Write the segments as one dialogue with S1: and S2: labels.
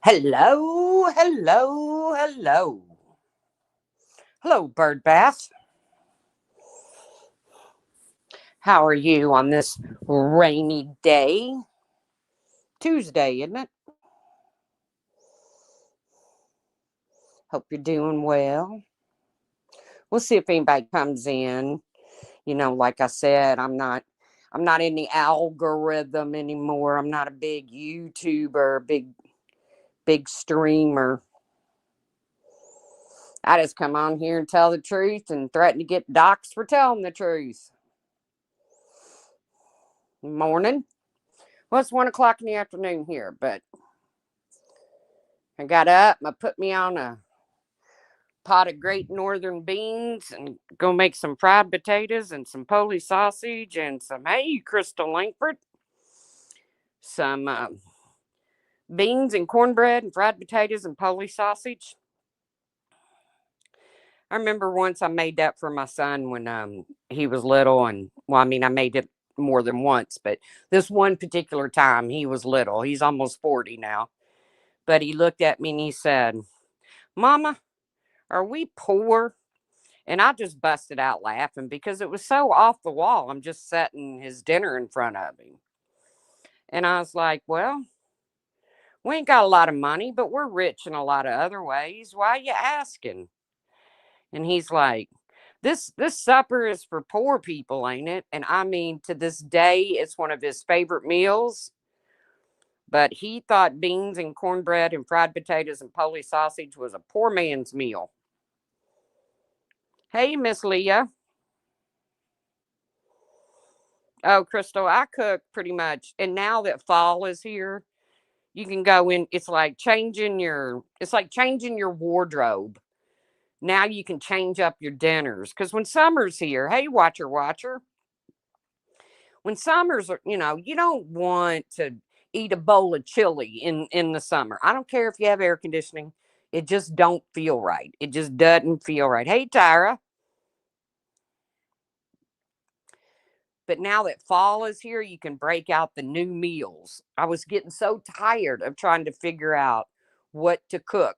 S1: Hello, hello, hello. Hello, Bird Bath. How are you on this rainy day? Tuesday, isn't it? Hope you're doing well. We'll see if anybody comes in. Like I said, I'm not in the algorithm anymore. I'm not a big YouTuber, big streamer. I just come on here and tell the truth and threaten to get doxxed for telling the truth. Morning. Well, it's 1 o'clock in the afternoon here, but I got up. I put me on a pot of great northern beans and go make some fried potatoes and some Polish sausage and hey, Crystal Langford, some beans and cornbread and fried potatoes and Polish sausage. I remember once I made that for my son when he was little, and I made it more than once, but this one particular time he was little. He's almost 40 now, but he looked at me and he said, "Mama, are we poor?" And I just busted out laughing because it was so off the wall. I'm just setting his dinner in front of him. And I was like, well, we ain't got a lot of money, but we're rich in a lot of other ways. Why are you asking? And he's like, this supper is for poor people, ain't it? And I mean, to this day, it's one of his favorite meals. But he thought beans and cornbread and fried potatoes and Polish sausage was a poor man's meal. Hey, Miss Leah. Oh, Crystal, I cook pretty much. And now that fall is here, you can go in. It's like changing your wardrobe. Now you can change up your dinners. Because when summer's here, hey, watcher, when summer's, you don't want to eat a bowl of chili in the summer. I don't care if you have air conditioning. It just don't feel right. It just doesn't feel right. Hey, Tyra. But now that fall is here, you can break out the new meals. I was getting so tired of trying to figure out what to cook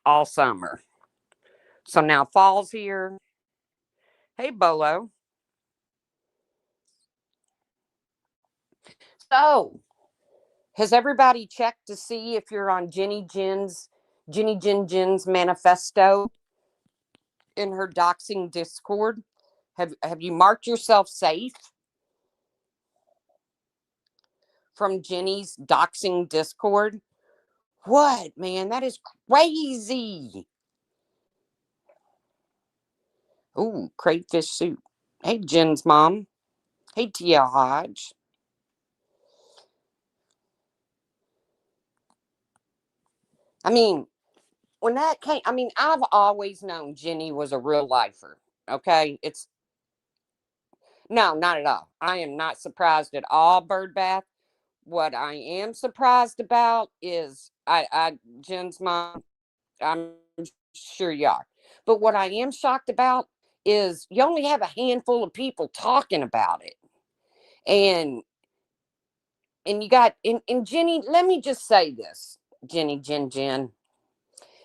S1: all summer. So now fall's here. Hey, Bolo. So, has everybody checked to see if you're on Jenny Jin's manifesto in her doxing Discord? Have you marked yourself safe from Jenny's doxing Discord? What, man? That is crazy. Ooh, crayfish soup. Hey, Jen's mom. Hey, Tia Hodge. I mean, when that came, I've always known Jenny was a real lifer. Okay. No, not at all. I am not surprised at all, Bird Bath. What I am surprised about is Jen's mom, I'm sure you are. But what I am shocked about is you only have a handful of people talking about it. And you got and Jenny, let me just say this, Jen.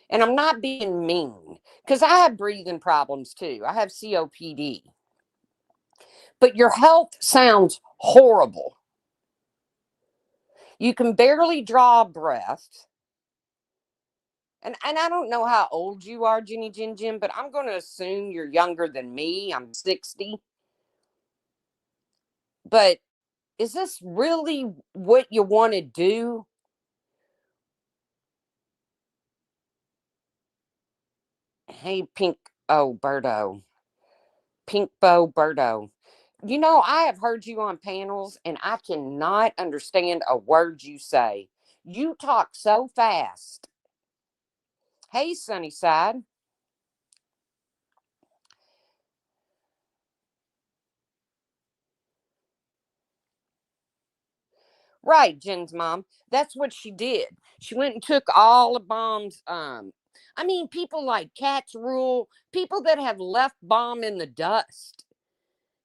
S1: And I'm not being mean because I have breathing problems too. I have COPD. But your health sounds horrible. You can barely draw a breath. And I don't know how old you are, Jen, but I'm going to assume you're younger than me. I'm 60. But is this really what you want to do? Hey, Pink. Oh, Birdo. Pink Bow Birdo. I have heard you on panels and I cannot understand a word you say. You talk so fast. Hey, Sunnyside. Right, Jen's mom. That's what she did. She went and took all the bombs. People like Cat's Rule, people that have left bomb in the dust.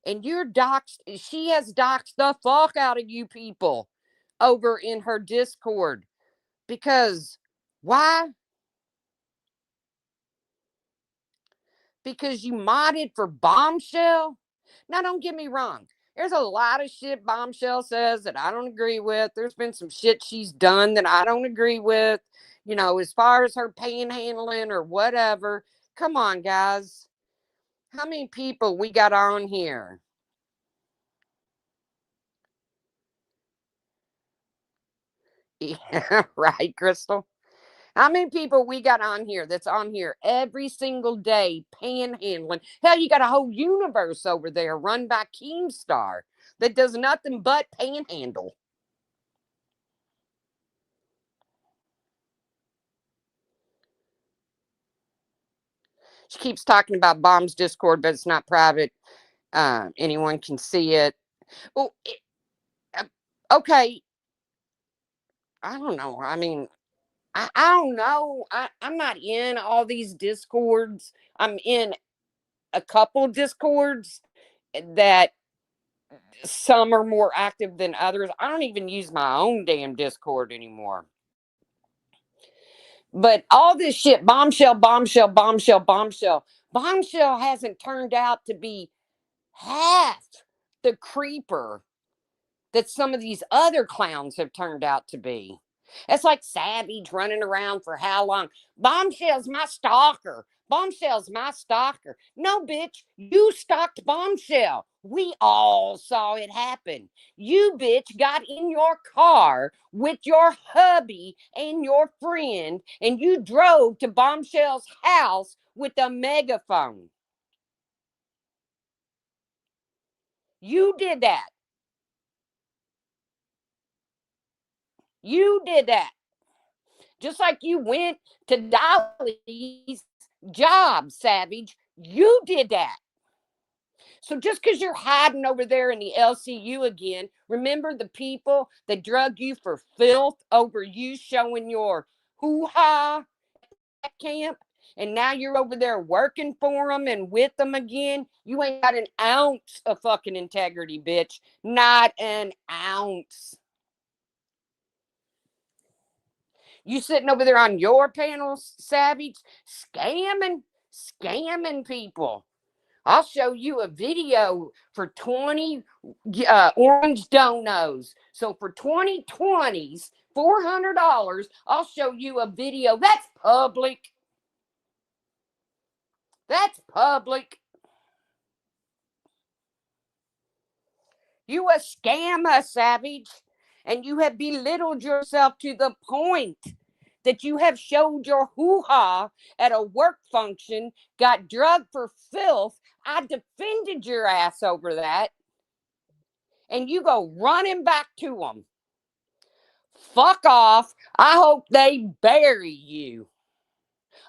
S1: And she has doxed the fuck out of you people over in her Discord. Because why? Because you modded for Bombshell? Now, don't get me wrong. There's a lot of shit Bombshell says that I don't agree with. There's been some shit she's done that I don't agree with. You know, as far as her panhandling or whatever. Come on, guys. How many people we got on here? Yeah, right, Crystal? How many people we got on here that's on here every single day panhandling? Hell, you got a whole universe over there run by Keemstar that does nothing but panhandle. She keeps talking about Bomb's Discord, but it's not private. Anyone can see it. Well, uh, okay. I don't know. I mean, I don't know. I'm not in all these Discords. I'm in a couple Discords that some are more active than others. I don't even use my own damn Discord anymore. But all this shit, bombshell, bombshell, bombshell, bombshell, bombshell hasn't turned out to be half the creeper that some of these other clowns have turned out to be. It's like Savage running around for how long? Bombshell's my stalker. Bombshell's my stalker. No, bitch, you stalked Bombshell. We all saw it happen. You, bitch, got in your car with your hubby and your friend, and you drove to Bombshell's house with a megaphone. You did that. You did that. Just like you went to Dolly's job, Savage. You did that. So just because you're hiding over there in the LCU again, remember the people that drug you for filth over you showing your hoo-ha at camp? And now you're over there working for them and with them again. You ain't got an ounce of fucking integrity, bitch. Not an ounce. You sitting over there on your panel, Savage, scamming people. I'll show you a video for 20 orange donos. So for 2020s, $400, I'll show you a video. That's public. That's public. You a scammer, Savage, and you have belittled yourself to the point that you have showed your hoo-ha at a work function, got drugged for filth. I defended your ass over that, and you go running back to them. Fuck off. I hope they bury you.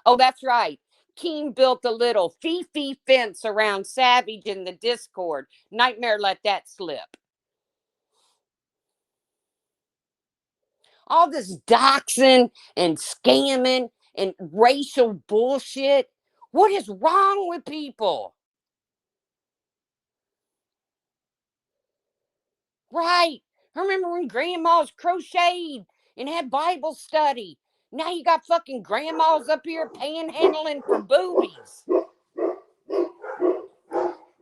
S1: Oh, that's right. Keen built a little fee fence around Savage in the Discord. Nightmare let that slip. All this doxing and scamming and racial bullshit. What is wrong with people? Right. I remember when grandmas crocheted and had Bible study. Now you got fucking grandmas up here panhandling for boobies.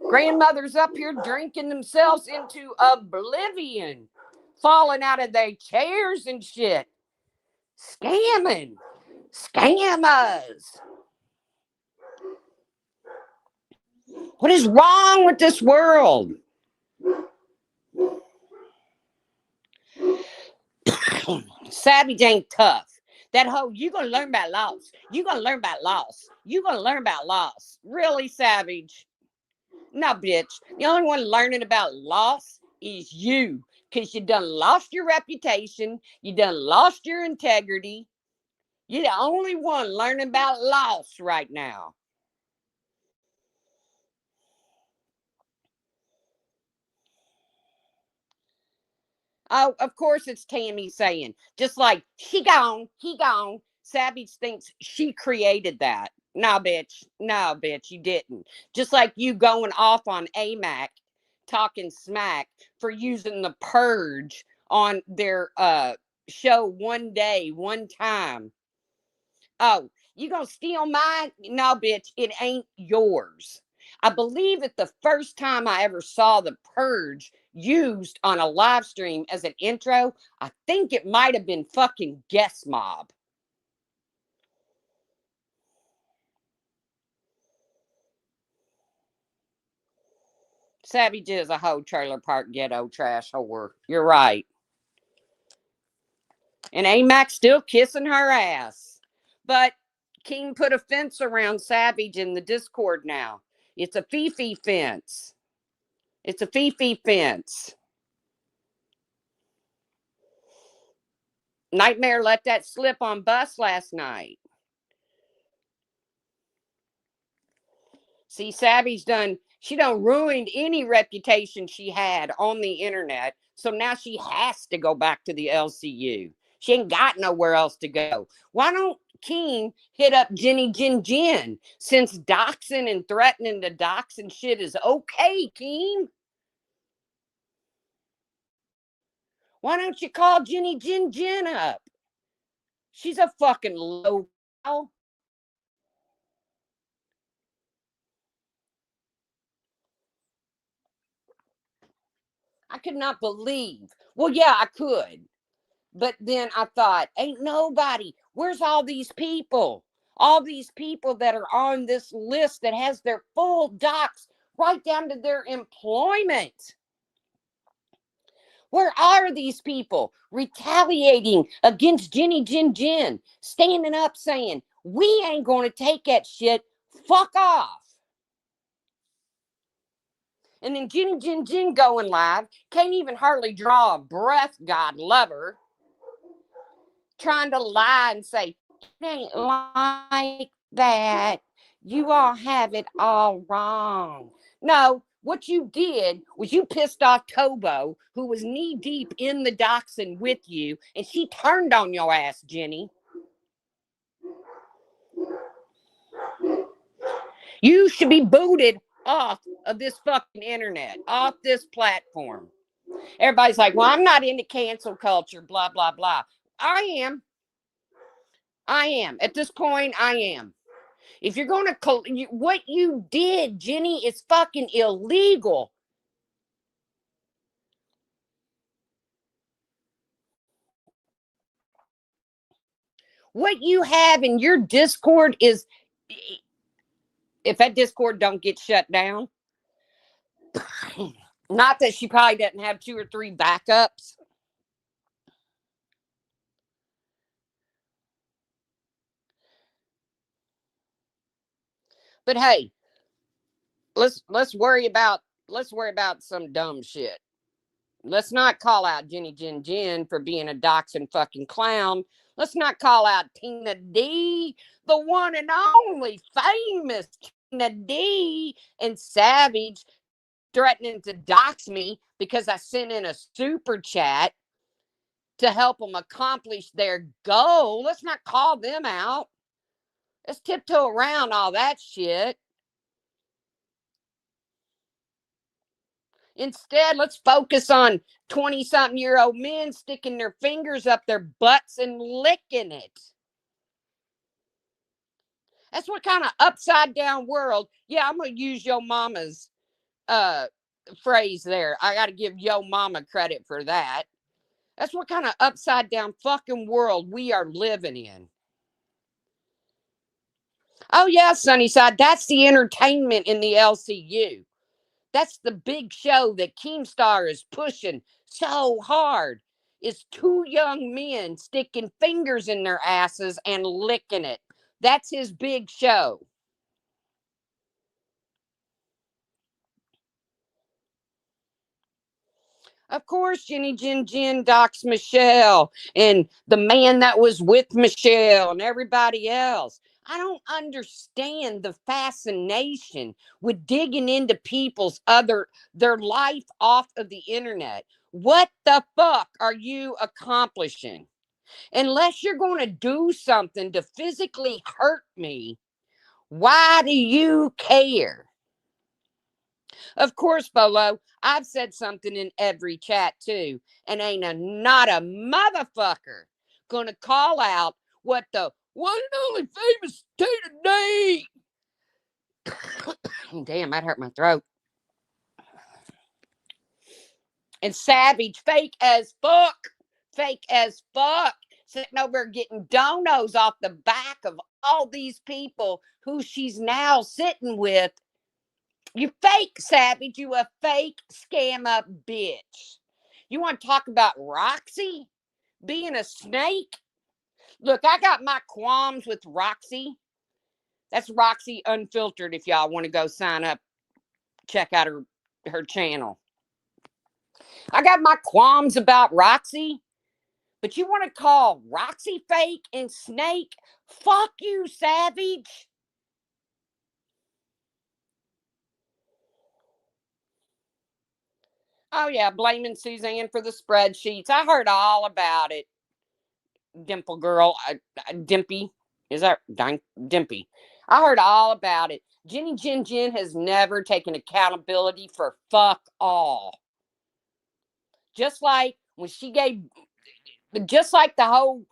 S1: Grandmothers up here drinking themselves into oblivion, falling out of their chairs and shit. Scamming. Scammers. What is wrong with this world? Savage ain't tough. That whole, you gonna learn about loss. You gonna learn about loss. You gonna learn about loss. Really, Savage? No, bitch. The only one learning about loss is you. Because you done lost your reputation. You done lost your integrity. You're the only one learning about loss right now. Oh, of course it's Tammy saying, just like, she gone, he gone. Savage thinks she created that. No, bitch. No, bitch, you didn't. Just like you going off on AMAC, talking smack for using the purge on their show one day, one time. Oh, you gonna steal mine? No, bitch, it ain't yours. I believe that the first time I ever saw The Purge used on a live stream as an intro, I think it might have been fucking Guest Mob. Savage is a whole trailer park ghetto trash whore. You're right. And AMAC still kissing her ass. But King put a fence around Savage in the Discord now. It's a Fifi fence. It's a Fifi fence. Nightmare let that slip on bus last night. See, Savvy's she done ruined any reputation she had on the internet. So now she has to go back to the LCU. She ain't got nowhere else to go. Why don't King hit up Jenny Jin Jin, since doxing and threatening to dox and shit is okay, King? Why don't you call Jenny Jin Jin up? She's a fucking low. I could not believe. Well, yeah, I could. But then I thought, ain't nobody. Where's all these people? All these people that are on this list that has their full docs right down to their employment. Where are these people retaliating against Jenny Jin Jin, standing up saying, we ain't going to take that shit. Fuck off. And then Jenny Jin Jin going live, can't even hardly draw a breath, God love her, trying to lie and say, it ain't like that. You all have it all wrong. No, what you did was you pissed off Tobo, who was knee deep in the doxing with you, and she turned on your ass, Jenny. You should be booted off of this fucking internet, off this platform. Everybody's like, well, I'm not into cancel culture, blah, blah, blah. I am. At this point, I am. If you're going to, what you did, Jenny, is fucking illegal. What you have in your Discord is, if that Discord don't get shut down, not that she probably doesn't have 2 or 3 backups. But hey, let's worry about some dumb shit. Let's not call out Jenny Jin Jin for being a doxing fucking clown. Let's not call out Tina D, the one and only famous Tina D, and Savage threatening to dox me because I sent in a super chat to help them accomplish their goal. Let's not call them out. Let's tiptoe around all that shit. Instead, let's focus on 20-something-year-old men sticking their fingers up their butts and licking it. That's what kind of upside down world. Yeah, I'm going to use Yo Mama's phrase there. I got to give Yo Mama credit for that. That's what kind of upside down fucking world we are living in. Oh, yeah, Sunnyside, that's the entertainment in the LCU. That's the big show that Keemstar is pushing so hard. Is 2 young men sticking fingers in their asses and licking it. That's his big show. Of course, Jenny Jin Jin docs Michelle and the man that was with Michelle and everybody else. I don't understand the fascination with digging into their life off of the internet. What the fuck are you accomplishing? Unless you're going to do something to physically hurt me, why do you care? Of course, Bolo, I've said something in every chat too, and not a motherfucker gonna call out what the one and only famous Tina D. Damn, that hurt my throat. And Savage, fake as fuck. Fake as fuck. Sitting over getting donos off the back of all these people who she's now sitting with. You fake, Savage. You a fake scam up bitch. You want to talk about Roxy being a snake? Look, I got my qualms with Roxy. That's Roxy Unfiltered. If y'all want to go sign up, check out her channel. I got my qualms about Roxy, but you want to call Roxy fake and snake? Fuck you, Savage. Oh, yeah, blaming Suzanne for the spreadsheets. I heard all about it. Dimple girl, Dimpy. Is that Dimpy? I heard all about it. Jenny Jen has never taken accountability for fuck all. Just like when she gave, just like the whole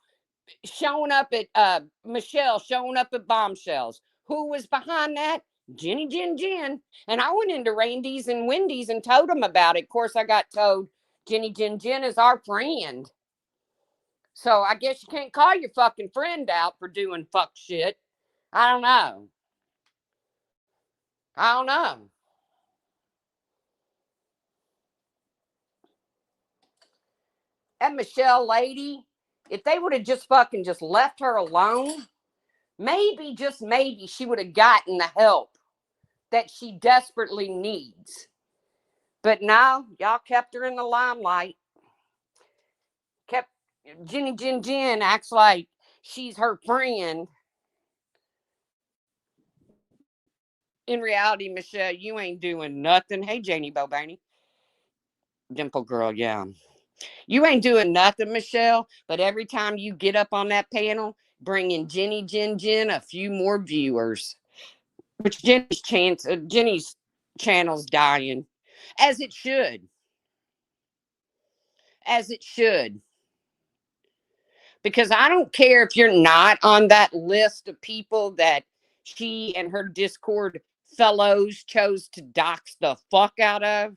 S1: showing up at Michelle showing up at Bombshells. Who was behind that? Jenny Jen. And I went into Randy's and Wendy's and told them about it. Of course, I got told Jenny Jen is our friend. So I guess you can't call your fucking friend out for doing fuck shit. I don't know. That Michelle lady, if they would have just fucking just left her alone, maybe, just maybe, she would have gotten the help that she desperately needs. But now, y'all kept her in the limelight. Kept Jenny Jen acts like she's her friend. In reality, Michelle, you ain't doing nothing. Hey, Janie Bobaney. Dimple girl, yeah. You ain't doing nothing, Michelle, but every time you get up on that panel, bringing Jenny Jen a few more viewers. Which Jenny's channel's dying. As it should. As it should. Because I don't care if you're not on that list of people that she and her Discord fellows chose to dox the fuck out of.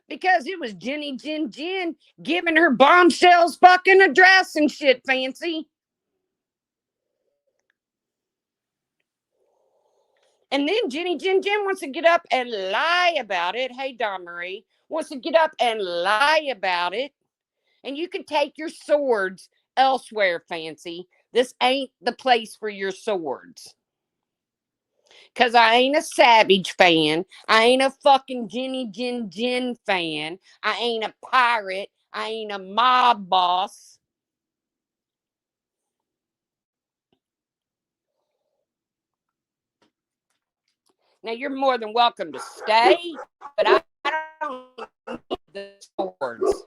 S1: Because it was Jenny Jen giving her Bombshells fucking address and shit, Fancy. And then Jenny Jen wants to get up and lie about it. Hey, Don Marie wants to get up and lie about it. And you can take your swords elsewhere, Fancy. This ain't the place for your swords. Because I ain't a Savage fan. I ain't a fucking Jenny Jen fan. I ain't a pirate. I ain't a mob boss. Now, you're more than welcome to stay, but I don't need the swords.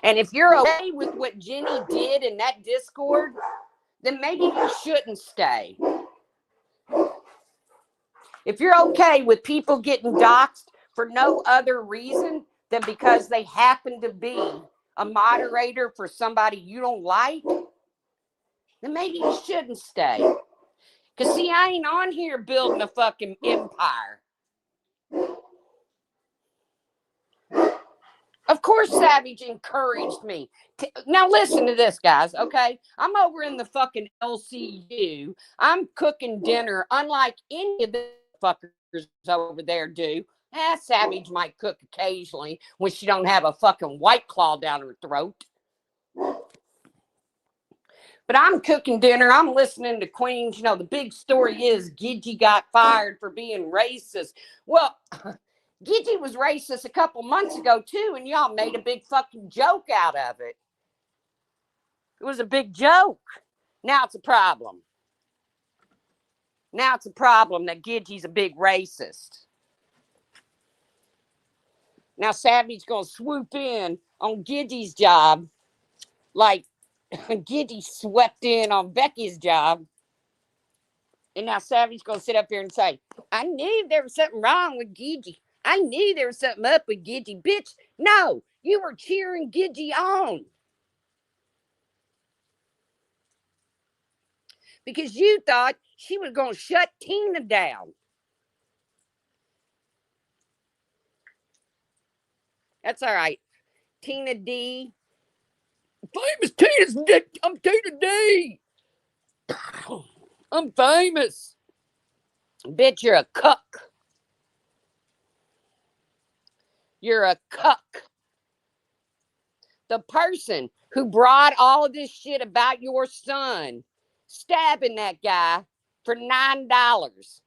S1: And if you're okay with what Jenny did in that Discord, then maybe you shouldn't stay. If you're okay with people getting doxxed for no other reason than because they happen to be a moderator for somebody you don't like, then maybe you shouldn't stay. Because, see, I ain't on here building a fucking empire. Of course, Savage encouraged me. Now, listen to this, guys, okay? I'm over in the fucking LCU. I'm cooking dinner, unlike any of the fuckers over there do. Savage might cook occasionally when she don't have a fucking White Claw down her throat. But I'm cooking dinner. I'm listening to Queens. You know, the big story is Gidgy got fired for being racist. Well, Gidgy was racist a couple months ago, too, and y'all made a big fucking joke out of it. It was a big joke. Now it's a problem. Now it's a problem that Gidgy's a big racist. Now Savage going to swoop in on Gidgy's job like Giddy swept in on Becky's job. And now Savvy's going to sit up here and say, I knew there was something wrong with Gidgy. I knew there was something up with Gidgy. Bitch, no, you were cheering Gidgy on. Because you thought she was going to shut Tina down. That's all right. Tina D. Famous Tina's I'm Tina D. I'm famous. Bitch, you're a cuck. You're a cuck. The person who brought all of this shit about your son stabbing that guy for $9,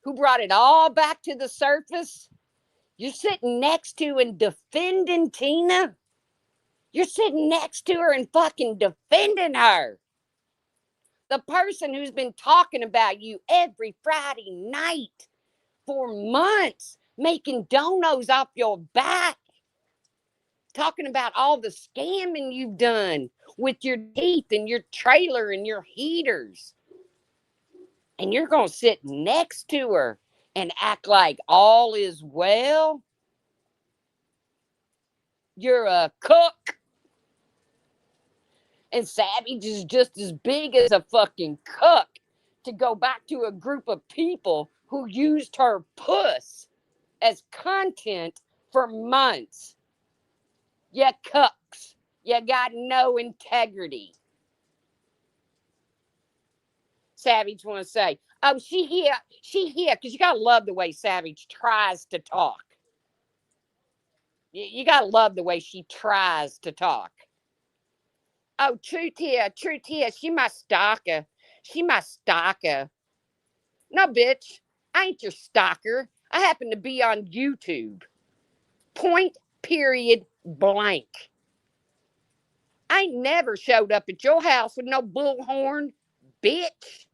S1: who brought it all back to the surface, you're sitting next to and defending Tina. You're sitting next to her and fucking defending her. The person who's been talking about you every Friday night for months, making donos off your back, talking about all the scamming you've done with your teeth and your trailer and your heaters. And you're going to sit next to her and act like all is well. You're a cook. And Savage is just as big as a fucking cook to go back to a group of people who used her puss as content for months. You cucks. You got no integrity. Savage want to say, oh, she here, because you got to love the way Savage tries to talk. You got to love the way she tries to talk. Oh, truth here, she my stalker. She my stalker. No, bitch, I ain't your stalker. I happen to be on YouTube. Point, period, blank. I ain't never showed up at your house with no bullhorn, bitch.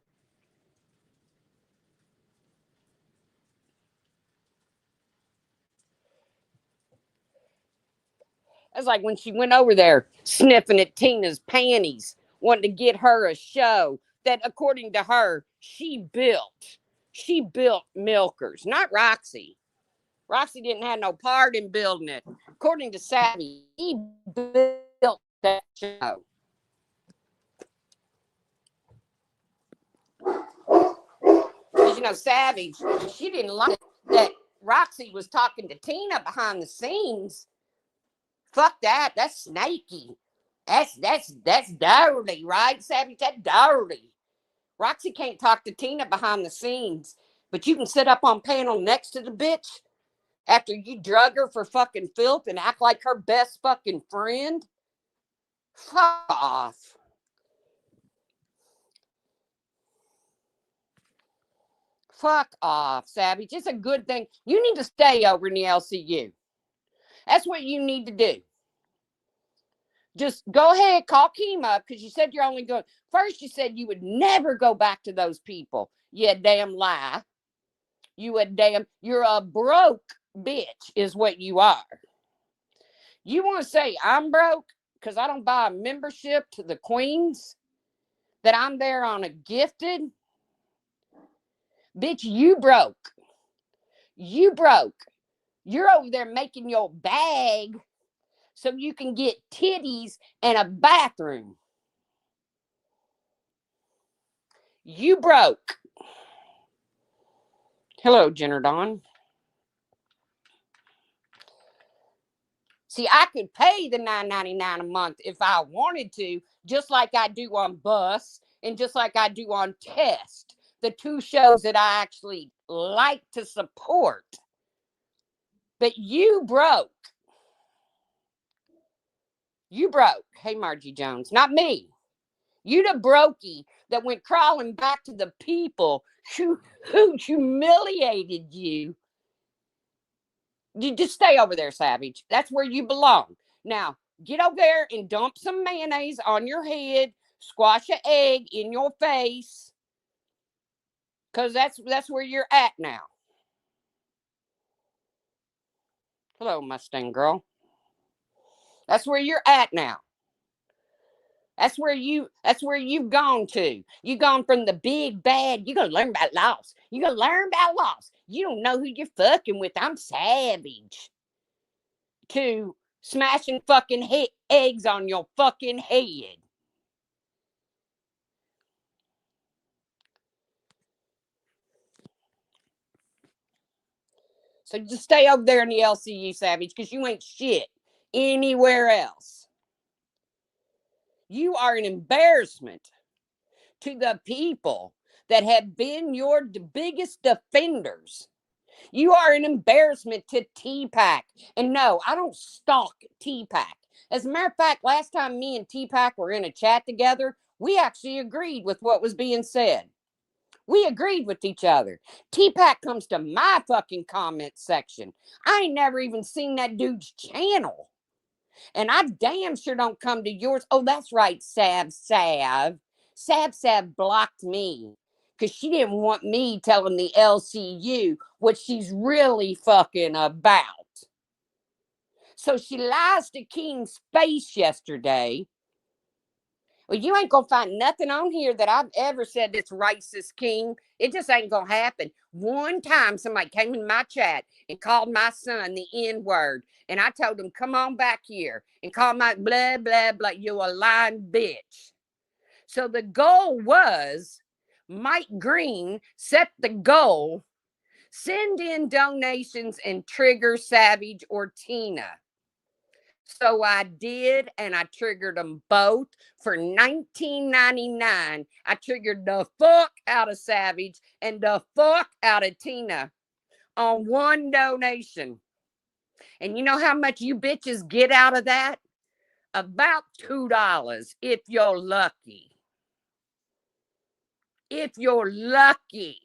S1: That's like when she went over there sniffing at Tina's panties, wanting to get her a show that, according to her, she built. She built Milkers, not Roxy. Roxy didn't have no part in building it. According to Savvy, he built that show. Because, you know, Savage, she didn't like that Roxy was talking to Tina behind the scenes. Fuck that. That's snaky. That's dirty, right, Savage? That's dirty. Roxy can't talk to Tina behind the scenes, but you can sit up on panel next to the bitch after you drug her for fucking filth and act like her best fucking friend. Fuck off. Fuck off, Savage. It's a good thing. You need to stay over in the LCU. That's what you need to do. Just go ahead, call Keem up, because you said you're only going. First, you said you would never go back to those people. You damn lie. You're a broke bitch, is what you are. You want to say I'm broke because I don't buy a membership to the Queens, that I'm there on a gifted? Bitch, you broke. You broke. You're over there making your bag so you can get titties and a bathroom. You broke. Hello, Jenner Dawn. See, I could pay the $9.99 a month if I wanted to, just like I do on Bus and just like I do on Test, the two shows that I actually like to support. But you broke. You broke. Hey, Margie Jones, not me. You the brokey that went crawling back to the people who humiliated you. You just stay over there, Savage. That's where you belong. Now, get over there and dump some mayonnaise on your head, squash an egg in your face, because that's where you're at now. Hello, Mustang girl. That's where you're at now. That's where you've gone to. You've gone from the big bad. You're gonna learn about loss. You're gonna learn about loss. You don't know who you're fucking with. I'm savage. To smashing fucking eggs on your fucking head. So just stay over there in the LCU, Savage, because you ain't shit anywhere else. You are an embarrassment to the people that have been your biggest defenders. You are an embarrassment to T-Pack. And no, I don't stalk T-Pack. As a matter of fact, last time me and T-Pack were in a chat together, we actually agreed with what was being said. We agreed with each other. T-Pack comes to my fucking comment section. I ain't never even seen that dude's channel. And I damn sure don't come to yours. Oh, that's right, Sav. Sav blocked me because she didn't want me telling the LCU what she's really fucking about. So she lies to King's face yesterday. Well, you ain't gonna find nothing on here that I've ever said that's racist, King. It just ain't gonna happen. One time somebody came in my chat and called my son the N-word. And I told him, come on back here and call my blah, blah, blah. You a lying bitch. So the goal was Mike Green set the goal. Send in donations and trigger Savage or Tina. So I did, and I triggered them both for $19.99. I triggered the fuck out of Savage and the fuck out of Tina on one donation. And you know how much you bitches get out of that? About $2 if you're lucky. If you're lucky.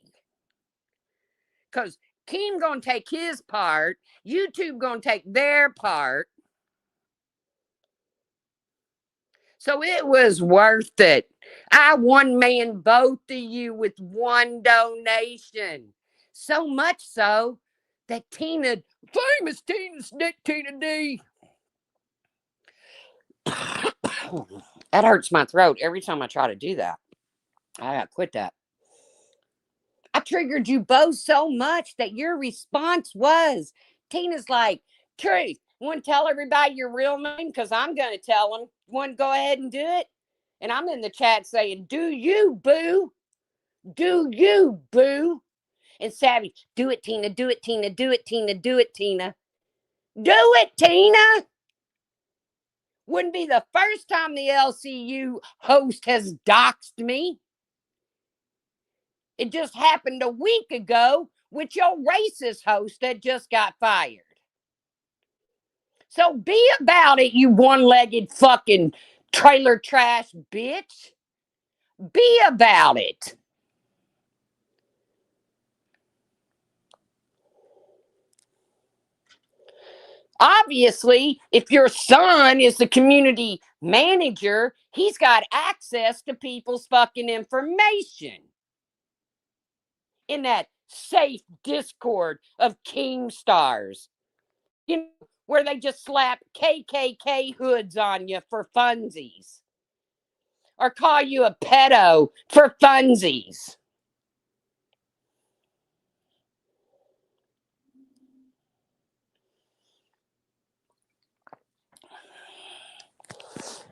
S1: Because King gonna take his part, YouTube gonna take their part. So it was worth it. I one man both of you with one donation. So much so that Tina, famous Tina D. That hurts my throat every time I try to do that. I gotta quit that. I triggered you both so much that your response was, Tina's like, Truth, you want to tell everybody your real name? Because I'm going to tell them. You want to go ahead and do it? And I'm in the chat saying, do you, boo? Do you, boo? And Savage, do it, Tina, do it, Tina, do it, Tina, do it, Tina. Do it, Tina. Wouldn't be the first time the LCU host has doxed me. It just happened a week ago with your racist host that just got fired. So be about it, you one-legged fucking trailer trash bitch. Be about it. Obviously, if your son is the community manager, he's got access to people's fucking information in that safe Discord of King Stars. You know, where they just slap KKK hoods on you for funsies. Or call you a pedo for funsies.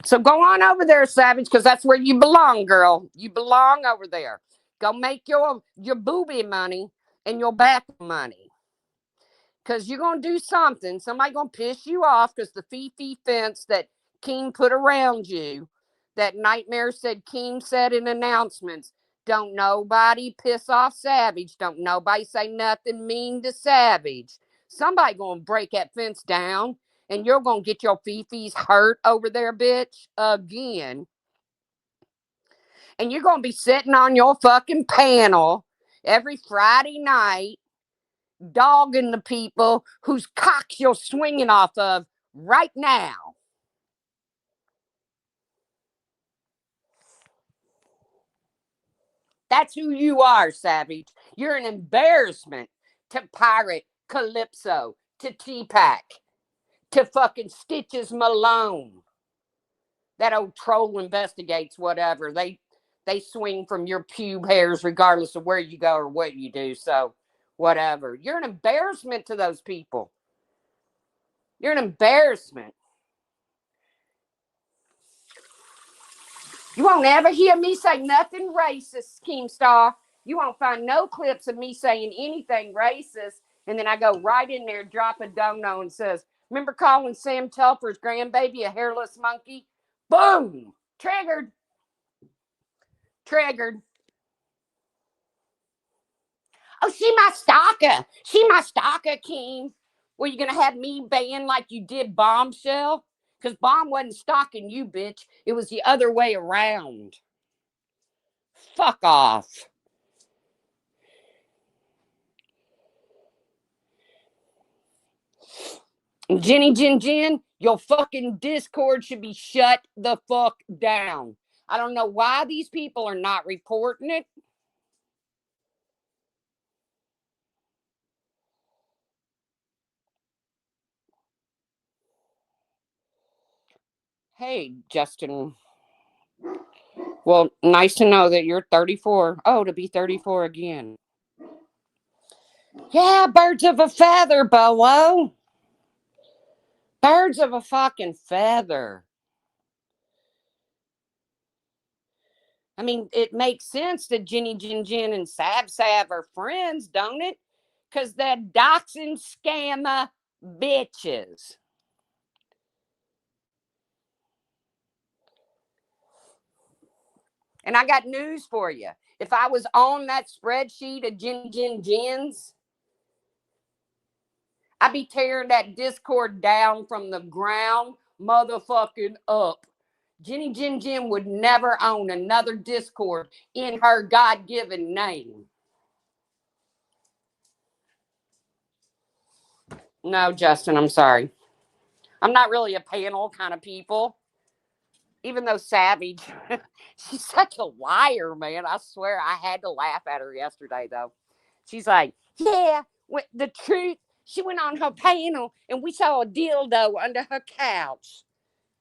S1: So go on over there, Savage, because that's where you belong, girl. You belong over there. Go make your booby money and your back money. Because you're going to do something. Somebody going to piss you off because the fee fence that King put around you, that Nightmare said King said in announcements, don't nobody piss off Savage. Don't nobody say nothing mean to Savage. Somebody going to break that fence down. And you're going to get your fifis hurt over there, bitch, again. And you're going to be sitting on your fucking panel every Friday night, dogging the people whose cocks you're swinging off of right now. That's who you are, Savage. You're an embarrassment to Pirate Calypso, to T-Pack, to fucking Stitches Malone. That old troll investigates whatever. They swing from your pube hairs regardless of where you go or what you do. So whatever. You're an embarrassment to those people. You're an embarrassment. You won't ever hear me say nothing racist, Keemstar. You won't find no clips of me saying anything racist. And then I go right in there, drop a dono and says, remember calling Sam Telfer's grandbaby a hairless monkey? Boom! Triggered. Triggered. Oh, she my stalker. She my stalker, Keem. Well, you going to have me banned like you did Bombshell? Because Bomb wasn't stalking you, bitch. It was the other way around. Fuck off. Jenny Jin Jin, your fucking Discord should be shut the fuck down. I don't know why these people are not reporting it. Hey, Justin. Well, nice to know that you're 34. Oh, to be 34 again. Yeah, birds of a feather, Bowo. Birds of a fucking feather. I mean, it makes sense that Jenny Jin Jin and Sab Sab are friends, don't it? Because they're doxing scammer bitches. And I got news for you. If I was on that spreadsheet of Jenny Jin Jins, I'd be tearing that Discord down from the ground motherfucking up. Jenny Jin Jin would never own another Discord in her God-given name. No, Justin, I'm sorry. I'm not really a panel kind of people. Even though Savage, she's such a liar, man. I swear I had to laugh at her yesterday, though. She's like, yeah, the truth. She went on her panel and we saw a dildo under her couch.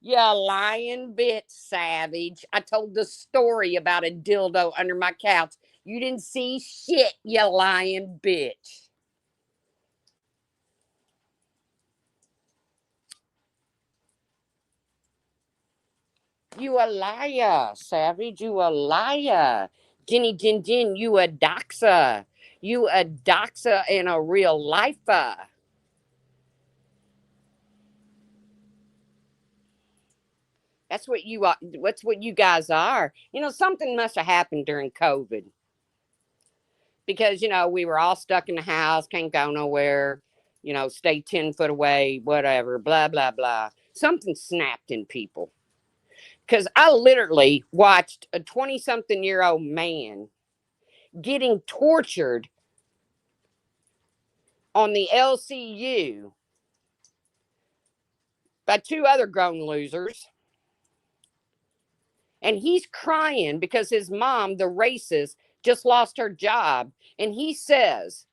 S1: You lying bitch, Savage. I told the story about a dildo under my couch. You didn't see shit, you lying bitch. You a liar, Savage. You a liar. Jenny Jin Jin, you a doxer. You a doxer and a real lifer. That's what you are. What's what you guys are. You know, something must have happened during COVID. Because, you know, we were all stuck in the house, can't go nowhere, you know, stay 10 foot away, whatever, blah, blah, blah. Something snapped in people. Because I literally watched a 20-something-year-old man getting tortured on the LCU by two other grown losers. And he's crying because his mom, the racist, just lost her job. And he says,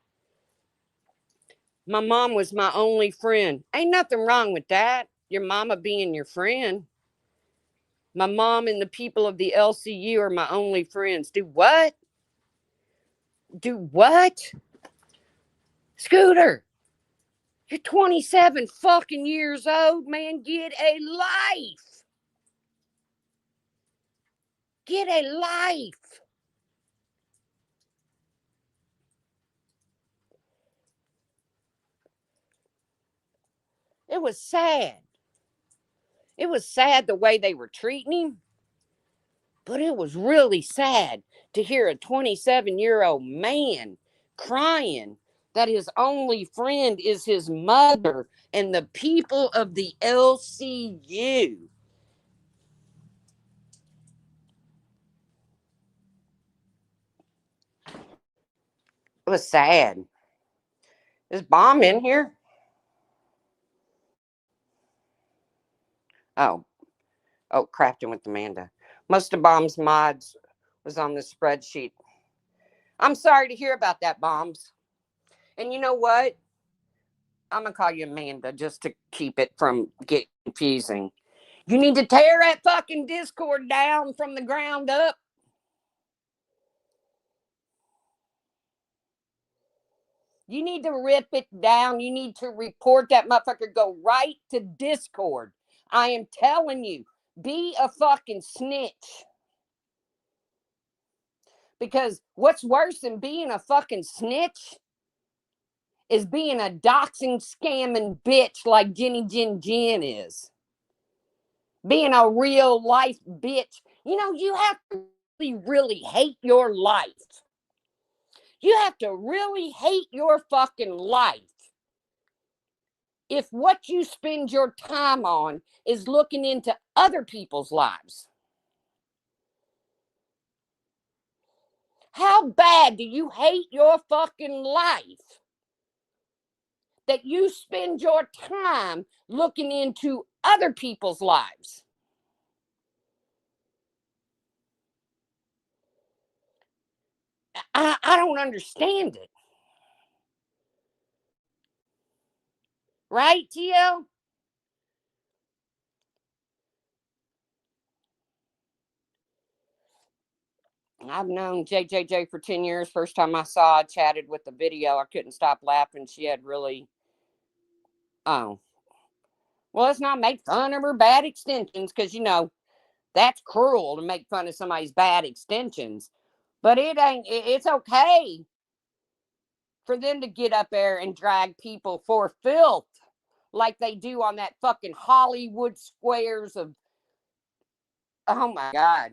S1: my mom was my only friend. Ain't nothing wrong with that. Your mama being your friend. My mom and the people of the LCU are my only friends. Do what? Do what? Scooter, you're 27 fucking years old, man. Get a life. Get a life. It was sad. It was sad the way they were treating him. But it was really sad to hear a 27-year-old man crying that his only friend is his mother and the people of the LCU. It was sad. Is Bomb in here? Oh, crafting with Amanda. Most of Bomb's mods was on the spreadsheet. I'm sorry to hear about that, Bombs. And you know what? I'm going to call you Amanda just to keep it from getting confusing. You need to tear that fucking Discord down from the ground up. You need to rip it down. You need to report that motherfucker. Go right to Discord. I am telling you, be a fucking snitch. Because what's worse than being a fucking snitch is being a doxing, scamming bitch like Jenny Jen Jen is. Being a real life bitch. You know, you have to really hate your life. You have to really hate your fucking life if what you spend your time on is looking into other people's lives. How bad do you hate your fucking life that you spend your time looking into other people's lives? I don't understand it. Right, TL? I've known JJJ for 10 years. First time I saw, I chatted with the video. I couldn't stop laughing. She had really, oh, well, let's not make fun of her bad extensions because, you know, that's cruel to make fun of somebody's bad extensions. But it ain't, it's okay for them to get up there and drag people for filth like they do on that fucking Hollywood squares of, oh my God.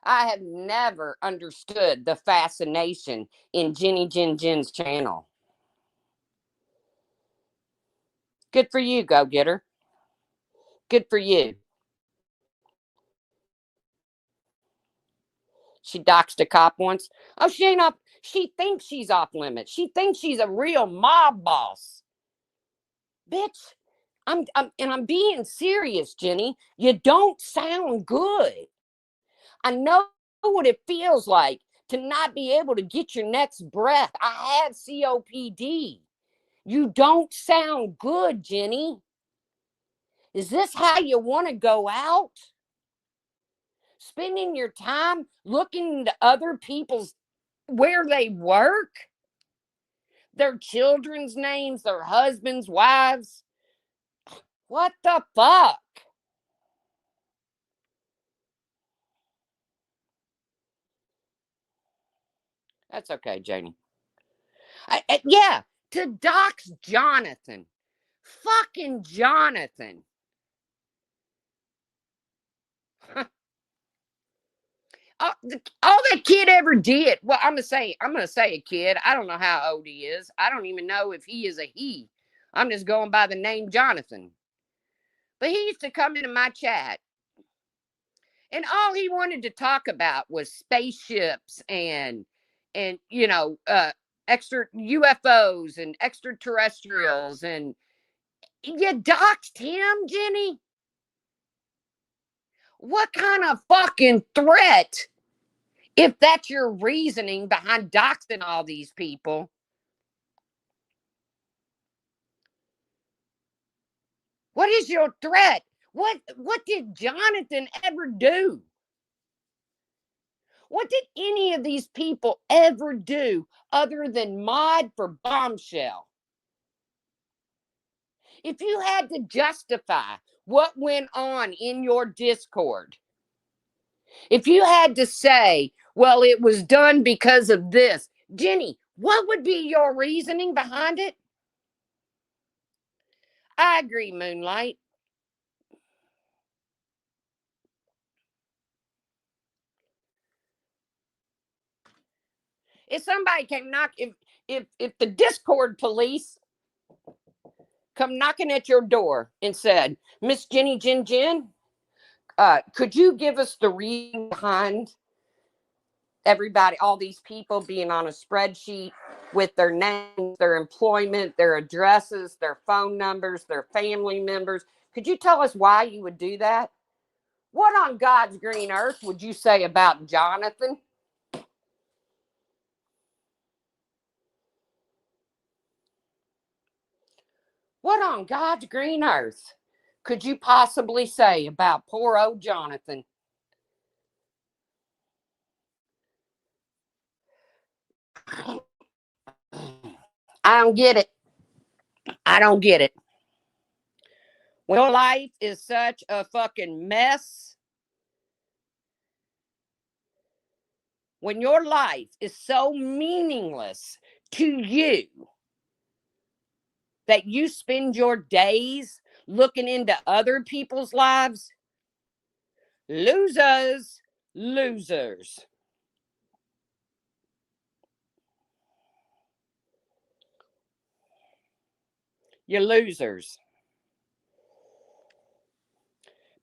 S1: I have never understood the fascination in Jenny Jen Jen's channel. Good for you, go getter. Good for you. She doxed a cop once. Oh, she ain't off. She thinks she's off limits. She thinks she's a real mob boss. Bitch, I'm being serious, Jenny. You don't sound good. I know what it feels like to not be able to get your next breath. I have COPD. You don't sound good, Jenny. Is this how you want to go out? Spending your time looking into other people's where they work, their children's names, their husbands, wives. What the fuck? That's okay, Janie. Yeah, to dox Jonathan. Fucking Jonathan. All that kid ever did. Well, I'm gonna say a kid. I don't know how old he is. I don't even know if he is a he. I'm just going by the name Jonathan. But he used to come into my chat, and all he wanted to talk about was spaceships and extra UFOs and extraterrestrials. And you doxed him, Jenny. What kind of fucking threat, if that's your reasoning behind doxing all these people? What is your threat? What did Jonathan ever do? What did any of these people ever do other than mod for Bombshell? If you had to justify what went on in your Discord, if you had to say, well, it was done because of this, Jenny, what would be your reasoning behind it? I agree, Moonlight. If somebody came if the Discord police come knocking at your door and said, Miss Jenny Jen Jen, could you give us the reason behind everybody, all these people being on a spreadsheet with their names, their employment, their addresses, their phone numbers, their family members? Could you tell us why you would do that? What on God's green earth would you say about Jonathan? What on God's green earth could you possibly say about poor old Jonathan? I don't get it. I don't get it. When your life is such a fucking mess, when your life is so meaningless to you that you spend your days looking into other people's lives, losers, losers. You're losers.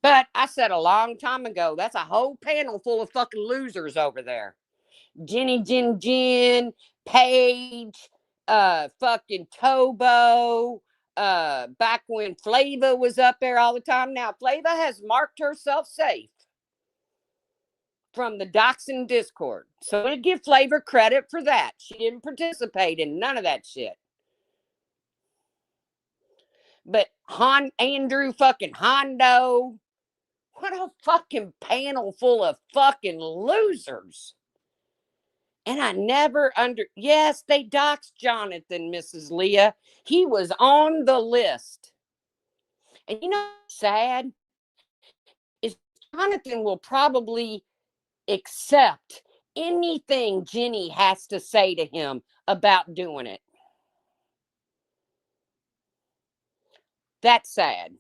S1: But I said a long time ago, that's a whole panel full of fucking losers over there. Jenny Jen, Paige, fucking Tobo, back when Flava was up there all the time. Now, Flava has marked herself safe from the Doxxing Discord. So I give Flava credit for that. She didn't participate in none of that shit. But Andrew fucking Hondo, what a fucking panel full of fucking losers. And I never yes, they doxed Jonathan, Mrs. Leah. He was on the list. And you know what's sad? Is Jonathan will probably accept anything Jenny has to say to him about doing it. That's sad.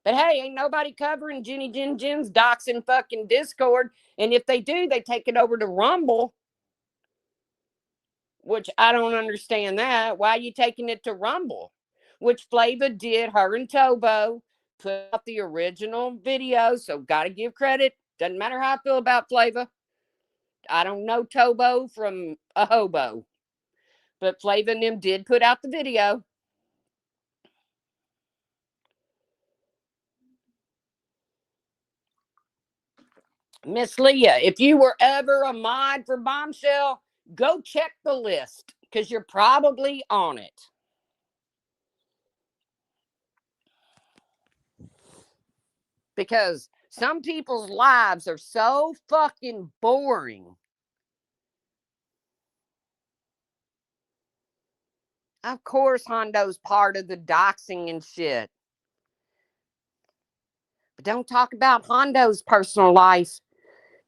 S1: But hey, ain't nobody covering Jenny Jen's doxing fucking Discord. And if they do, they take it over to Rumble. Which I don't understand that. Why are you taking it to Rumble? Which Flava did, her and Tobo put out the original video. So gotta give credit. Doesn't matter how I feel about Flava. I don't know Tobo from a hobo. But Flava and them did put out the video. Miss Leah, if you were ever a mod for Bombshell, go check the list because you're probably on it. Because some people's lives are so fucking boring. Of course, Hondo's part of the doxing and shit. But don't talk about Hondo's personal life.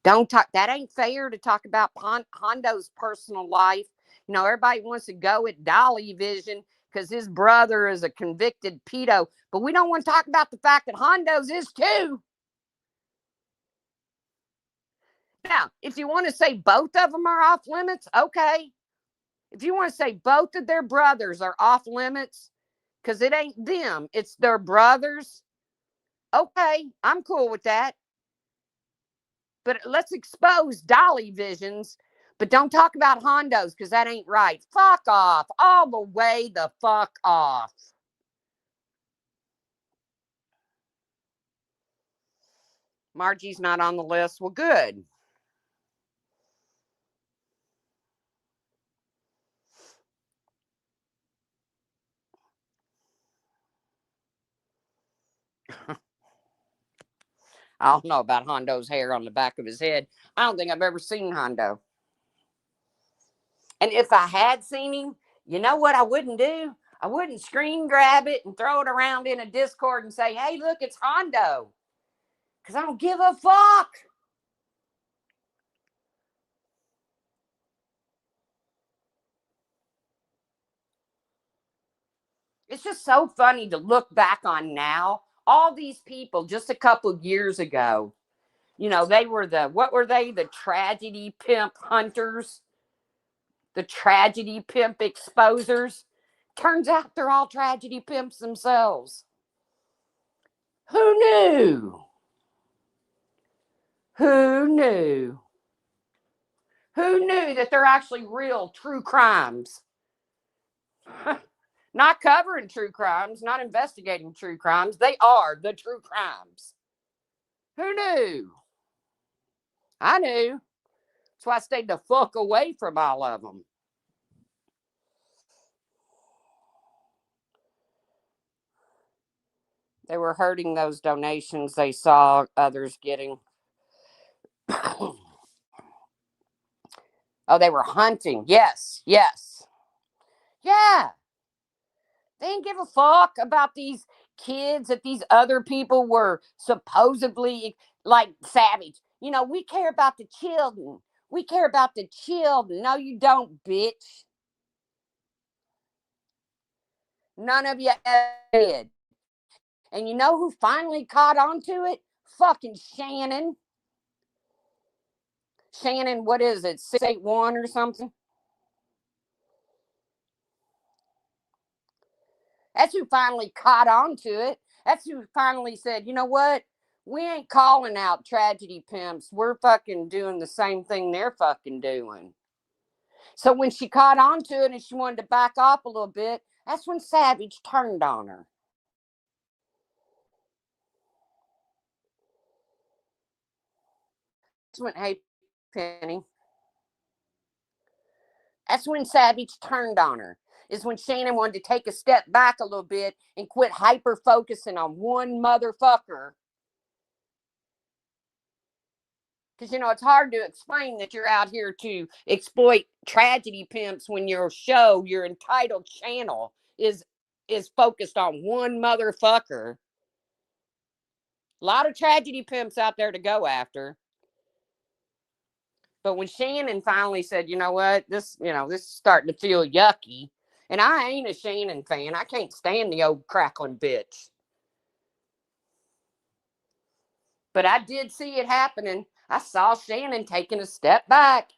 S1: Don't talk. That ain't fair to talk about Hondo's personal life. You know, everybody wants to go at Dolly Vision because his brother is a convicted pedo. But we don't want to talk about the fact that Hondo's is too. Now, if you want to say both of them are off limits, okay. If you want to say both of their brothers are off limits, because it ain't them, it's their brothers, okay, I'm cool with that. But let's expose Dolly Visions, but don't talk about Hondos, because that ain't right. Fuck off. All the way the fuck off. Margie's not on the list. Well, good. I don't know about Hondo's hair on the back of his head. I don't think I've ever seen Hondo. And if I had seen him, you know what I wouldn't do? I wouldn't screen grab it and throw it around in a Discord and say, hey, look, it's Hondo. Because I don't give a fuck. It's just so funny to look back on now. All these people just a couple of years ago, you know, they were what were they? The tragedy pimp hunters, the tragedy pimp exposers. Turns out they're all tragedy pimps themselves. Who knew? Who knew? Who knew that they're actually real true crimes? Not covering true crimes, not investigating true crimes. They are the true crimes. Who knew? I knew. That's why I stayed the fuck away from all of them. They were hurting those donations they saw others getting. Oh, they were hunting. Yes, yes. Yeah. They didn't give a fuck about these kids that these other people were supposedly like savage. You know, we care about the children. We care about the children. No, you don't, bitch. None of you did. And you know who finally caught on to it? Fucking Shannon. Shannon, what is it? 681 or something? That's who finally caught on to it. That's who finally said, you know what? We ain't calling out tragedy pimps. We're fucking doing the same thing they're fucking doing. So when she caught on to it and she wanted to back off a little bit, that's when Savage turned on her. That's when, hey, Penny. That's when Savage turned on her. Is when Shannon wanted to take a step back a little bit and quit hyper focusing on one motherfucker. Because, you know, it's hard to explain that you're out here to exploit tragedy pimps when your show, your entitled channel, is focused on one motherfucker. A lot of tragedy pimps out there to go after. But when Shannon finally said, you know what, this is starting to feel yucky. And I ain't a Shannon fan. I can't stand the old crackling bitch. But I did see it happening. I saw Shannon taking a step back.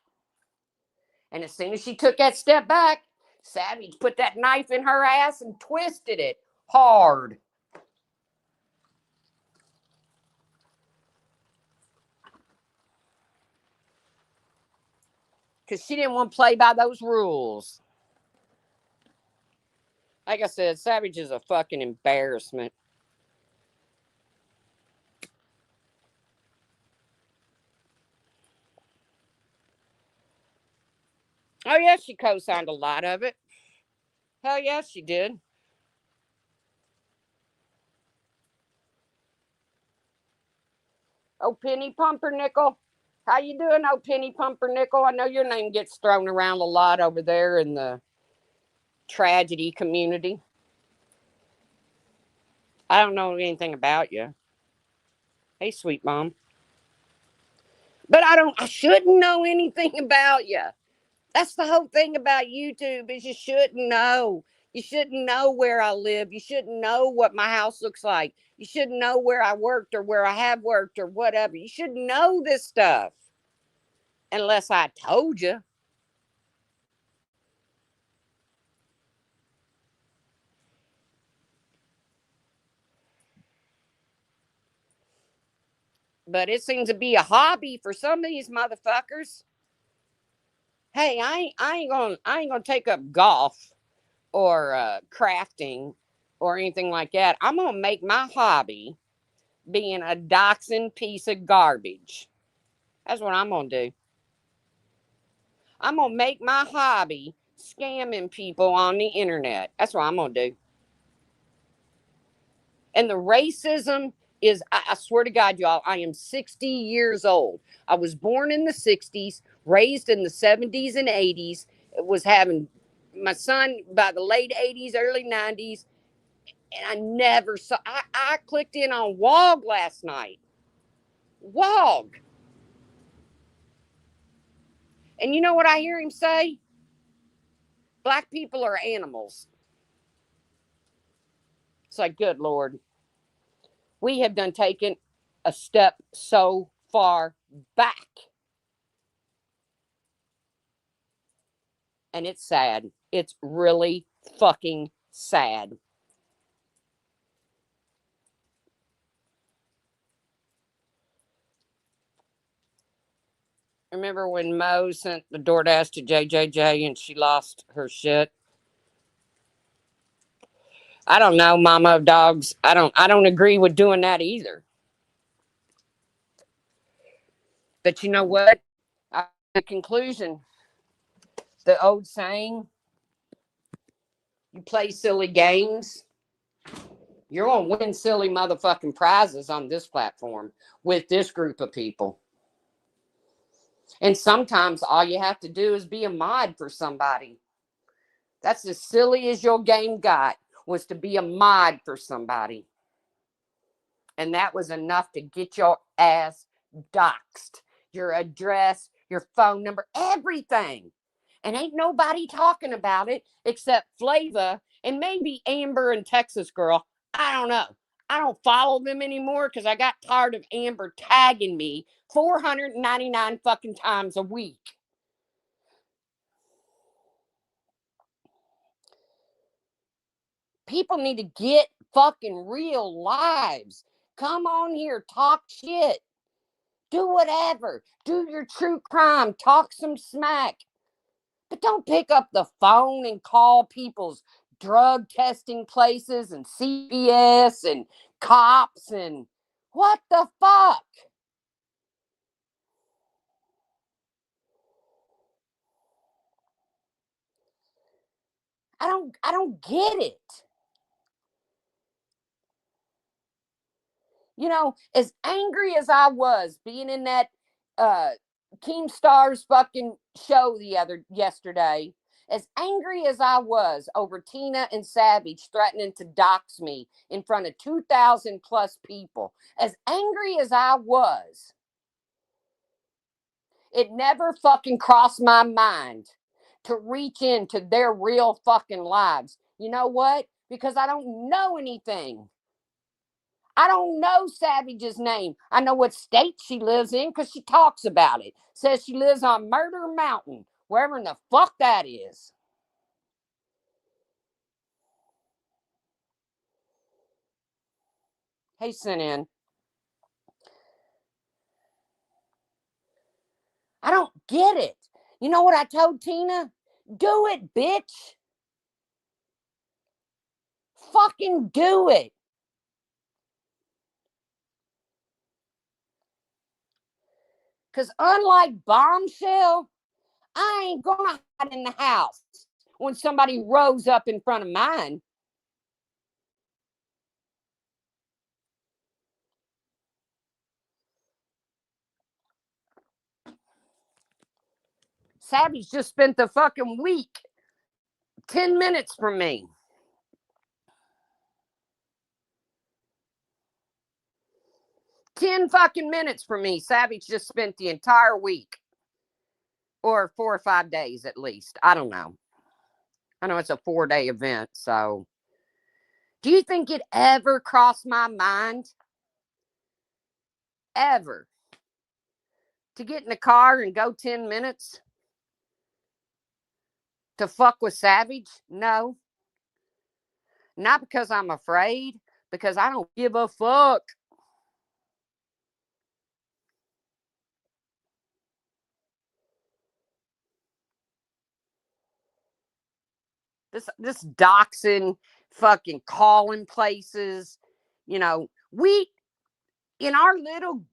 S1: And as soon as she took that step back, Savage put that knife in her ass and twisted it hard. Because she didn't want to play by those rules. Like I said, Savage is a fucking embarrassment. Oh, yeah, she co-signed a lot of it. Hell yes, she did. Oh, Penny Pumpernickel. How you doing, oh, Penny Pumpernickel? I know your name gets thrown around a lot over there in the tragedy community. I don't know anything about you. Hey, sweet mom. But I shouldn't know anything about you. That's the whole thing about YouTube is you shouldn't know. You shouldn't know where I live. You shouldn't know what my house looks like. You shouldn't know where I worked or where I have worked or whatever. You should know this stuff unless I told you. But it seems to be a hobby for some of these motherfuckers. Hey, I ain't gonna take up golf or crafting or anything like that. I'm gonna make my hobby being a Doxxing piece of garbage. That's what I'm gonna do. I'm gonna make my hobby scamming people on the internet. That's what I'm gonna do. And the racism is, I swear to God, y'all, I am 60 years old. I was born in the 60s, raised in the 70s and 80s, was having my son by the late 80s, early 90s, and I never saw, I clicked in on WOG last night. WOG. And you know what I hear him say? Black people are animals. It's like, good Lord. We have done taken a step so far back. And it's sad. It's really fucking sad. Remember when Mo sent the DoorDash to JJJ and she lost her shit? I don't know, mama of dogs. I don't agree with doing that either. But you know what? The conclusion, the old saying, you play silly games, You're going to win silly motherfucking prizes on this platform with this group of people. And sometimes all you have to do is be a mod for somebody. That's as silly as your game got, was to be a mod for somebody. And that was enough to get your ass doxxed. Your address, your phone number, everything. And ain't nobody talking about it except Flava and maybe Amber and Texas Girl. I don't know. I don't follow them anymore because I got tired of Amber tagging me 499 fucking times a week. People need to get fucking real lives. Come on here, talk shit. Do whatever. Do your true crime. Talk some smack. But don't pick up the phone and call people's drug testing places and CPS and cops and what the fuck? I don't get it. You know, as angry as I was being in that Keemstar's fucking show yesterday, as angry as I was over Tina and Savage threatening to dox me in front of 2,000 plus people, as angry as I was, it never fucking crossed my mind to reach into their real fucking lives. You know what? Because I don't know anything. I don't know Savage's name. I know what state she lives in because she talks about it. Says she lives on Murder Mountain, wherever in the fuck that is. Hey, Sinan. I don't get it. You know what I told Tina? Do it, bitch. Fucking do it. Because unlike Bombshell, I ain't gonna hide in the house when somebody rose up in front of mine. Savage just spent the fucking week 10 minutes from me. Ten fucking minutes from me. Savage just spent the entire week. Or 4 or 5 days at least. I don't know. I know it's a 4-day event, so. Do you think it ever crossed my mind? Ever? To get in the car and go 10 minutes? To fuck with Savage? No. Not because I'm afraid, because I don't give a fuck. This doxing, fucking calling places, you know, we in our little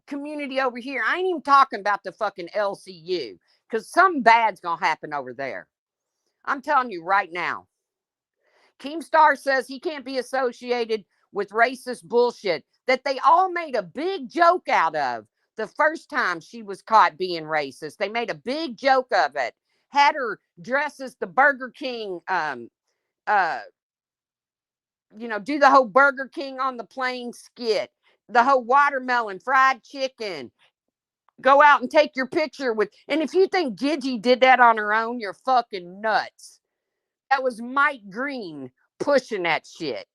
S1: community over here, I ain't even talking about the fucking LCU because something bad's gonna happen over there. I'm telling you right now. Keemstar says he can't be associated with racist bullshit that they all made a big joke out of the first time she was caught being racist. They made a big joke of it. Had her dress as the Burger King, do the whole Burger King on the plane skit, the whole watermelon fried chicken. Go out and take your picture with. And if you think Gidgy did that on her own, you're fucking nuts. That was Mike Green pushing that shit.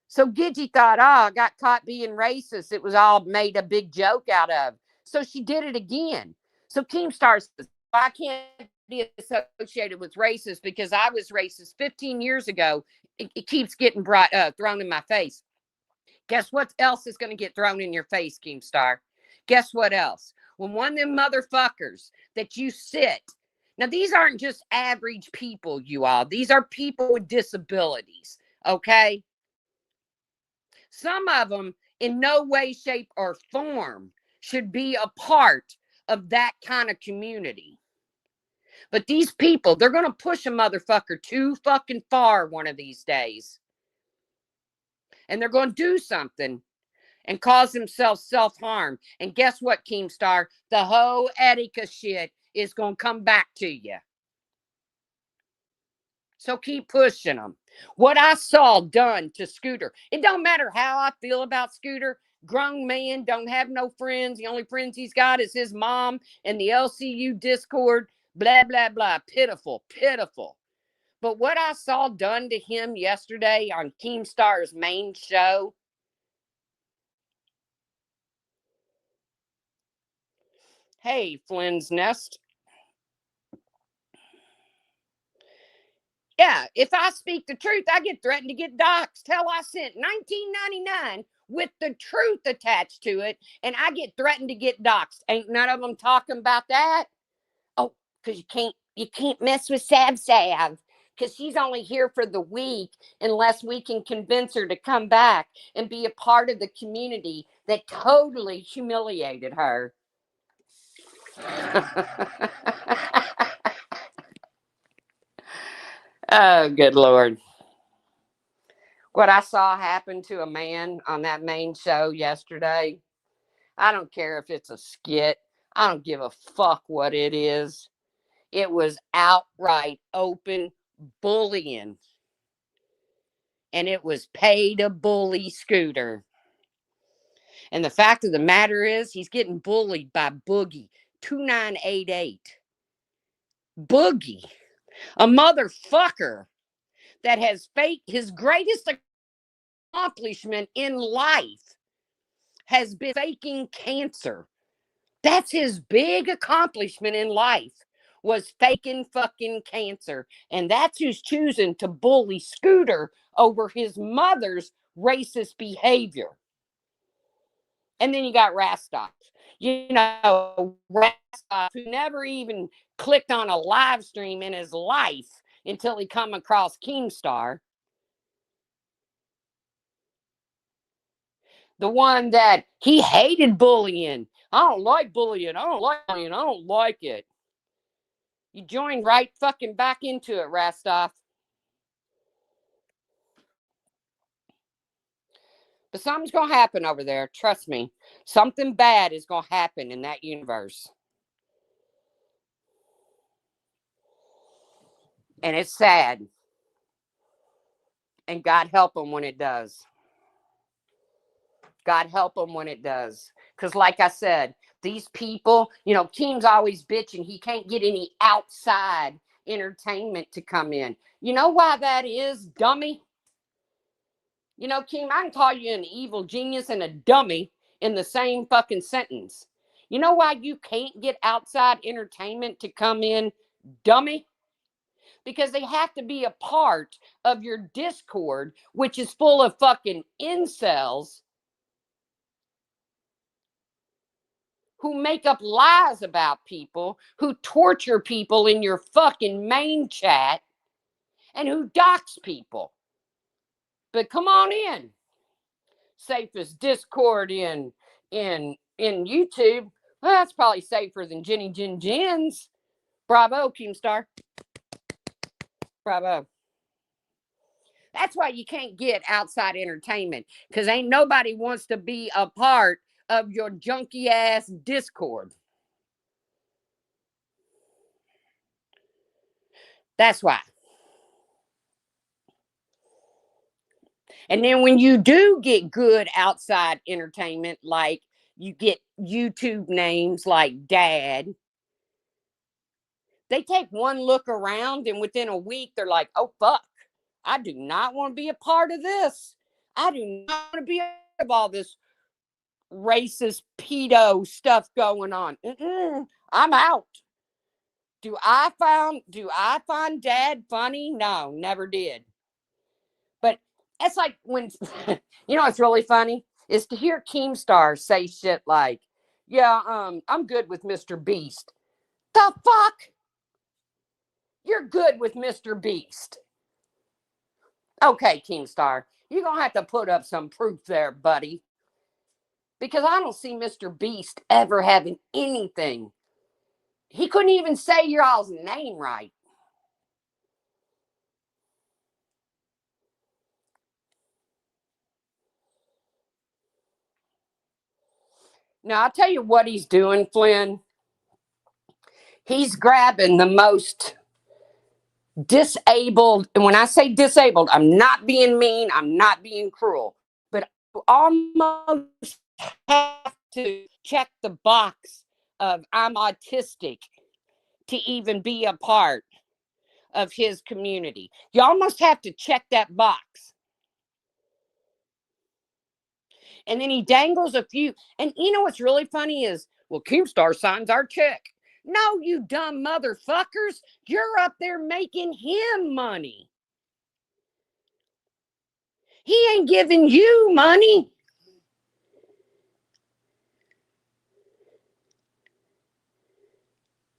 S1: So Gidgy thought, I got caught being racist. It was all made a big joke out of. So she did it again. So Keemstar says, I can't be associated with racist because I was racist 15 years ago. It keeps getting thrown in my face. Guess what else is going to get thrown in your face, Keemstar? Guess what else? When one of them motherfuckers that you sit. Now, these aren't just average people, you all. These are people with disabilities, okay? Some of them, in no way, shape, or form, should be a part of that kind of community. But these people, they're going to push a motherfucker too fucking far one of these days. and they're going to do something and cause themselves self-harm. And guess what, Keemstar? The whole Etika shit is going to come back to you. So keep pushing them. What I saw done to Scooter, it don't matter how I feel about Scooter. Grown man, don't have no friends. The only friends he's got is his mom and the LCU Discord. Blah, blah, blah. Pitiful, pitiful. But what I saw done to him yesterday on Keemstar's main show, hey, Flynn's Nest. Yeah, if I speak the truth, I get threatened to get doxxed. Hell, I sent $19.99 with the truth attached to it, and I get threatened to get doxxed. Ain't none of them talking about that. Oh, because you can't mess with Sav, because she's only here for the week unless we can convince her to come back and be a part of the community that totally humiliated her. Oh, good Lord. What I saw happen to a man on that main show yesterday, I don't care if it's a skit. I don't give a fuck what it is. It was outright open bullying. And it was pay to bully Scooter. And the fact of the matter is, he's getting bullied by Boogie 2988. Boogie, a motherfucker that has faked his greatest accomplishment in life has been faking cancer. That's his big accomplishment in life, was faking fucking cancer. And that's who's choosing to bully Scooter over his mother's racist behavior. And then you got Rastoff. Rastoff, who never even clicked on a live stream in his life until he come across Keemstar. The one that he hated bullying. I don't like bullying. I don't like bullying. I don't like it. You joined right fucking back into it, Rastoff. But something's going to happen over there. Trust me. Something bad is going to happen in that universe. And it's sad. And God help them when it does. God help them when it does. Because like I said, these people, Keem's always bitching he can't get any outside entertainment to come in. You know why that is, dummy? Keem, I can call you an evil genius and a dummy in the same fucking sentence. You know why you can't get outside entertainment to come in, dummy? Because they have to be a part of your Discord, which is full of fucking incels who make up lies about people, who torture people in your fucking main chat, and who dox people. But come on in. Safest Discord in YouTube. Well, that's probably safer than Jenny Jin's. Bravo, Keemstar. Bravo. That's why you can't get outside entertainment, because ain't nobody wants to be a part of your junky ass Discord. That's why. And then when you do get good outside entertainment, like you get YouTube names like Dad, they take one look around and within a week, they're like, oh, fuck, I do not want to be a part of this. I do not want to be a part of all this racist pedo stuff going on. I'm out. Do I find Dad funny? No, never did. But it's like when, what's really funny is to hear Keemstar say shit like, yeah, I'm good with Mr. Beast. The fuck? You're good with Mr. Beast. Okay, Keemstar, you're going to have to put up some proof there, buddy. Because I don't see Mr. Beast ever having anything. He couldn't even say your all's name right. Now, I'll tell you what he's doing, Flynn. He's grabbing the most disabled, and when I say disabled, I'm not being mean, I'm not being cruel, but you almost have to check the box of I'm autistic to even be a part of his community. You almost have to check that box. And then he dangles a few. And you know what's really funny is, well, Keemstar signs our check. No, you dumb motherfuckers. You're up there making him money. He ain't giving you money.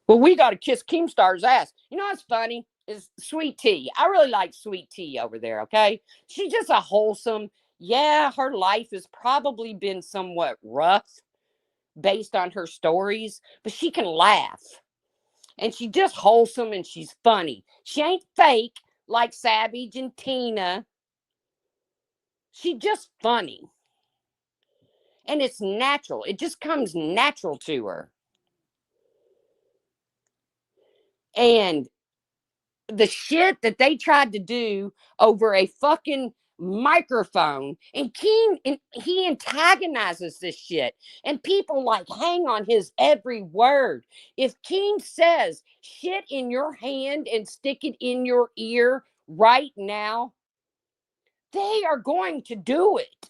S1: Well, we got to kiss Keemstar's ass. You know what's funny? Is Sweet Tea. I really like Sweet Tea over there, okay? She's just a wholesome. Yeah, her life has probably been somewhat rough based on her stories, but she can laugh. And she's just wholesome and she's funny. She ain't fake like Savage and Tina. She's just funny. And it's natural. It just comes natural to her. And the shit that they tried to do over a fucking microphone, and he antagonizes this shit, and people like hang on his every word. If King says shit in your hand and stick it in your ear right now, they are going to do it.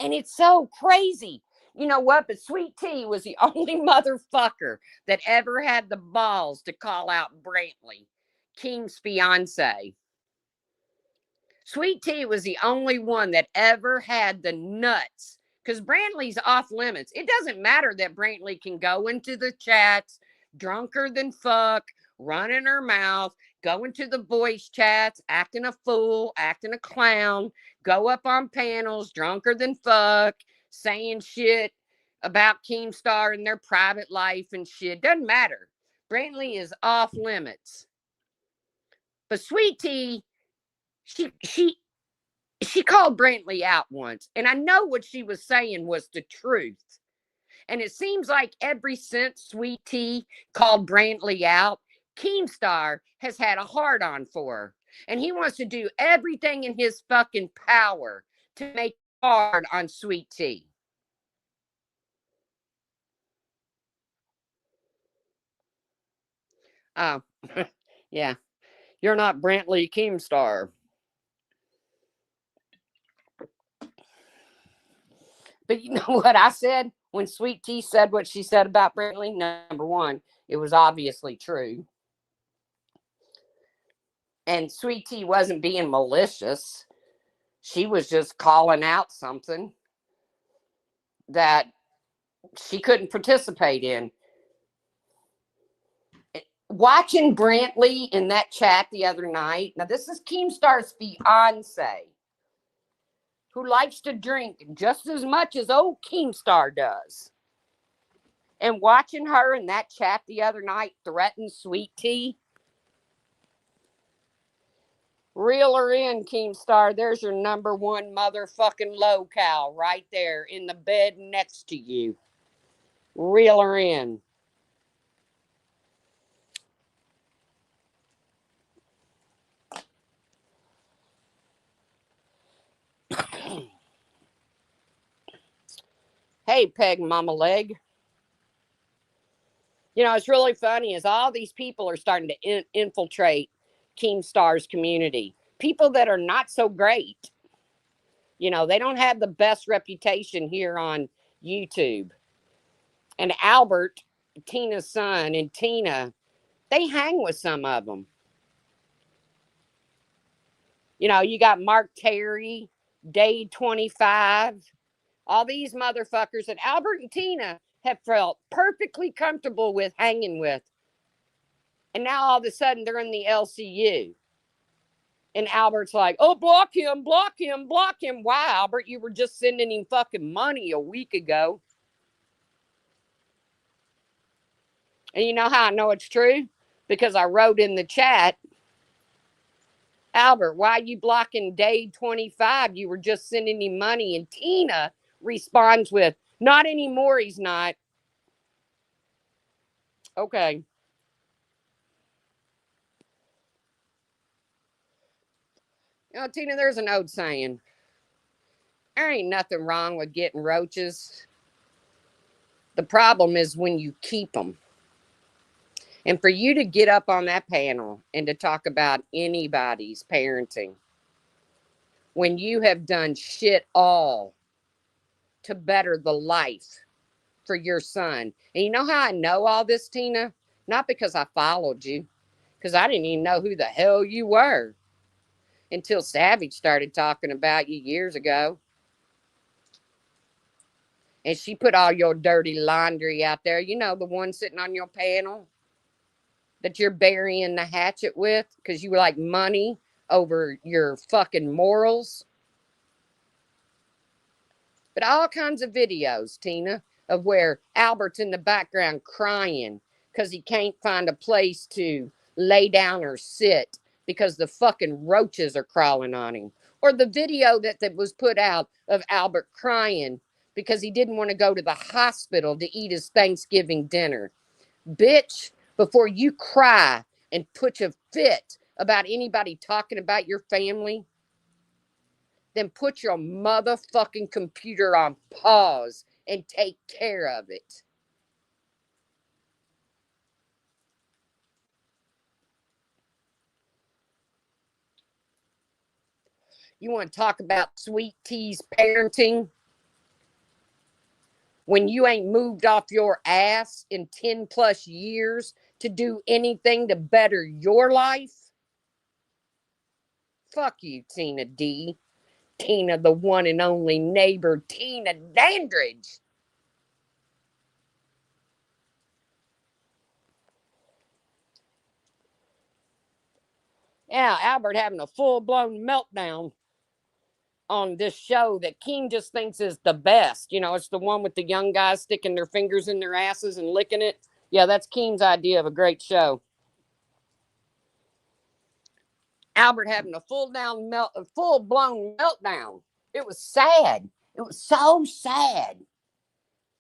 S1: And it's so crazy. You know what? But Sweet Tea was the only motherfucker that ever had the balls to call out Brantley, King's fiance. Sweet Tea was the only one that ever had the nuts. Because Brantley's off limits. It doesn't matter that Brantley can go into the chats drunker than fuck, running her mouth, go into the voice chats, acting a fool, acting a clown, go up on panels drunker than fuck, saying shit about Keemstar and their private life and shit. Doesn't matter. Brantley is off limits. But Sweet Tea, she called Brantley out once, and I know what she was saying was the truth. And it seems like ever since Sweet Tea called Brantley out, Keemstar has had a hard on for her. And he wants to do everything in his fucking power to make it hard on Sweet Tea. Oh, yeah. You're not Brantley Keemstar. But you know what I said when Sweet Tea said what she said about Brantley? Number one, it was obviously true. And Sweet Tea wasn't being malicious. She was just calling out something that she couldn't participate in. Watching Brantley in that chat the other night. Now, this is Keemstar's fiance, who likes to drink just as much as old Keemstar does. And watching her in that chat the other night threaten Sweet Tea. Reel her in, Keemstar. There's your number one motherfucking locale right there in the bed next to you. Reel her in. Hey, Peg Mama Leg. You know, it's really funny is all these people are starting to infiltrate Keemstar's community. People that are not so great. You know, they don't have the best reputation here on YouTube. And Albert, Tina's son, and Tina, they hang with some of them. You know, you got Mark Terry, Day 25, all these motherfuckers that Albert and Tina have felt perfectly comfortable with hanging with. And now all of a sudden they're in the LCU. And Albert's like, oh, block him, block him, block him. Why, Albert? You were just sending him fucking money a week ago. And you know how I know it's true? Because I wrote in the chat Albert, why you blocking day 25? You were just sending him money. And Tina responds with, not anymore, he's not. Okay. Tina, there's an old saying. There ain't nothing wrong with getting roaches. The problem is when you keep them. And for you to get up on that panel and to talk about anybody's parenting when you have done shit all to better the life for your son. And you know how I know all this, Tina? Not because I followed you, because I didn't even know who the hell you were until Savage started talking about you years ago. And she put all your dirty laundry out there. You know, the one sitting on your panel that you're burying the hatchet with because you like money over your fucking morals. But all kinds of videos, Tina, of where Albert's in the background crying because he can't find a place to lay down or sit because the fucking roaches are crawling on him. Or the video that was put out of Albert crying because he didn't want to go to the hospital to eat his Thanksgiving dinner. Bitch, before you cry and put a fit about anybody talking about your family, then put your motherfucking computer on pause and take care of it. You want to talk about Sweet Tea's parenting? When you ain't moved off your ass in 10 plus years to do anything to better your life? Fuck you, Tina D. Tina, the one and only neighbor, Tina Dandridge. Yeah, Albert having a full-blown meltdown on this show that King just thinks is the best. You know, it's the one with the young guys sticking their fingers in their asses and licking it. Yeah, that's King's idea of a great show. Albert having a full-blown meltdown. It was sad. It was so sad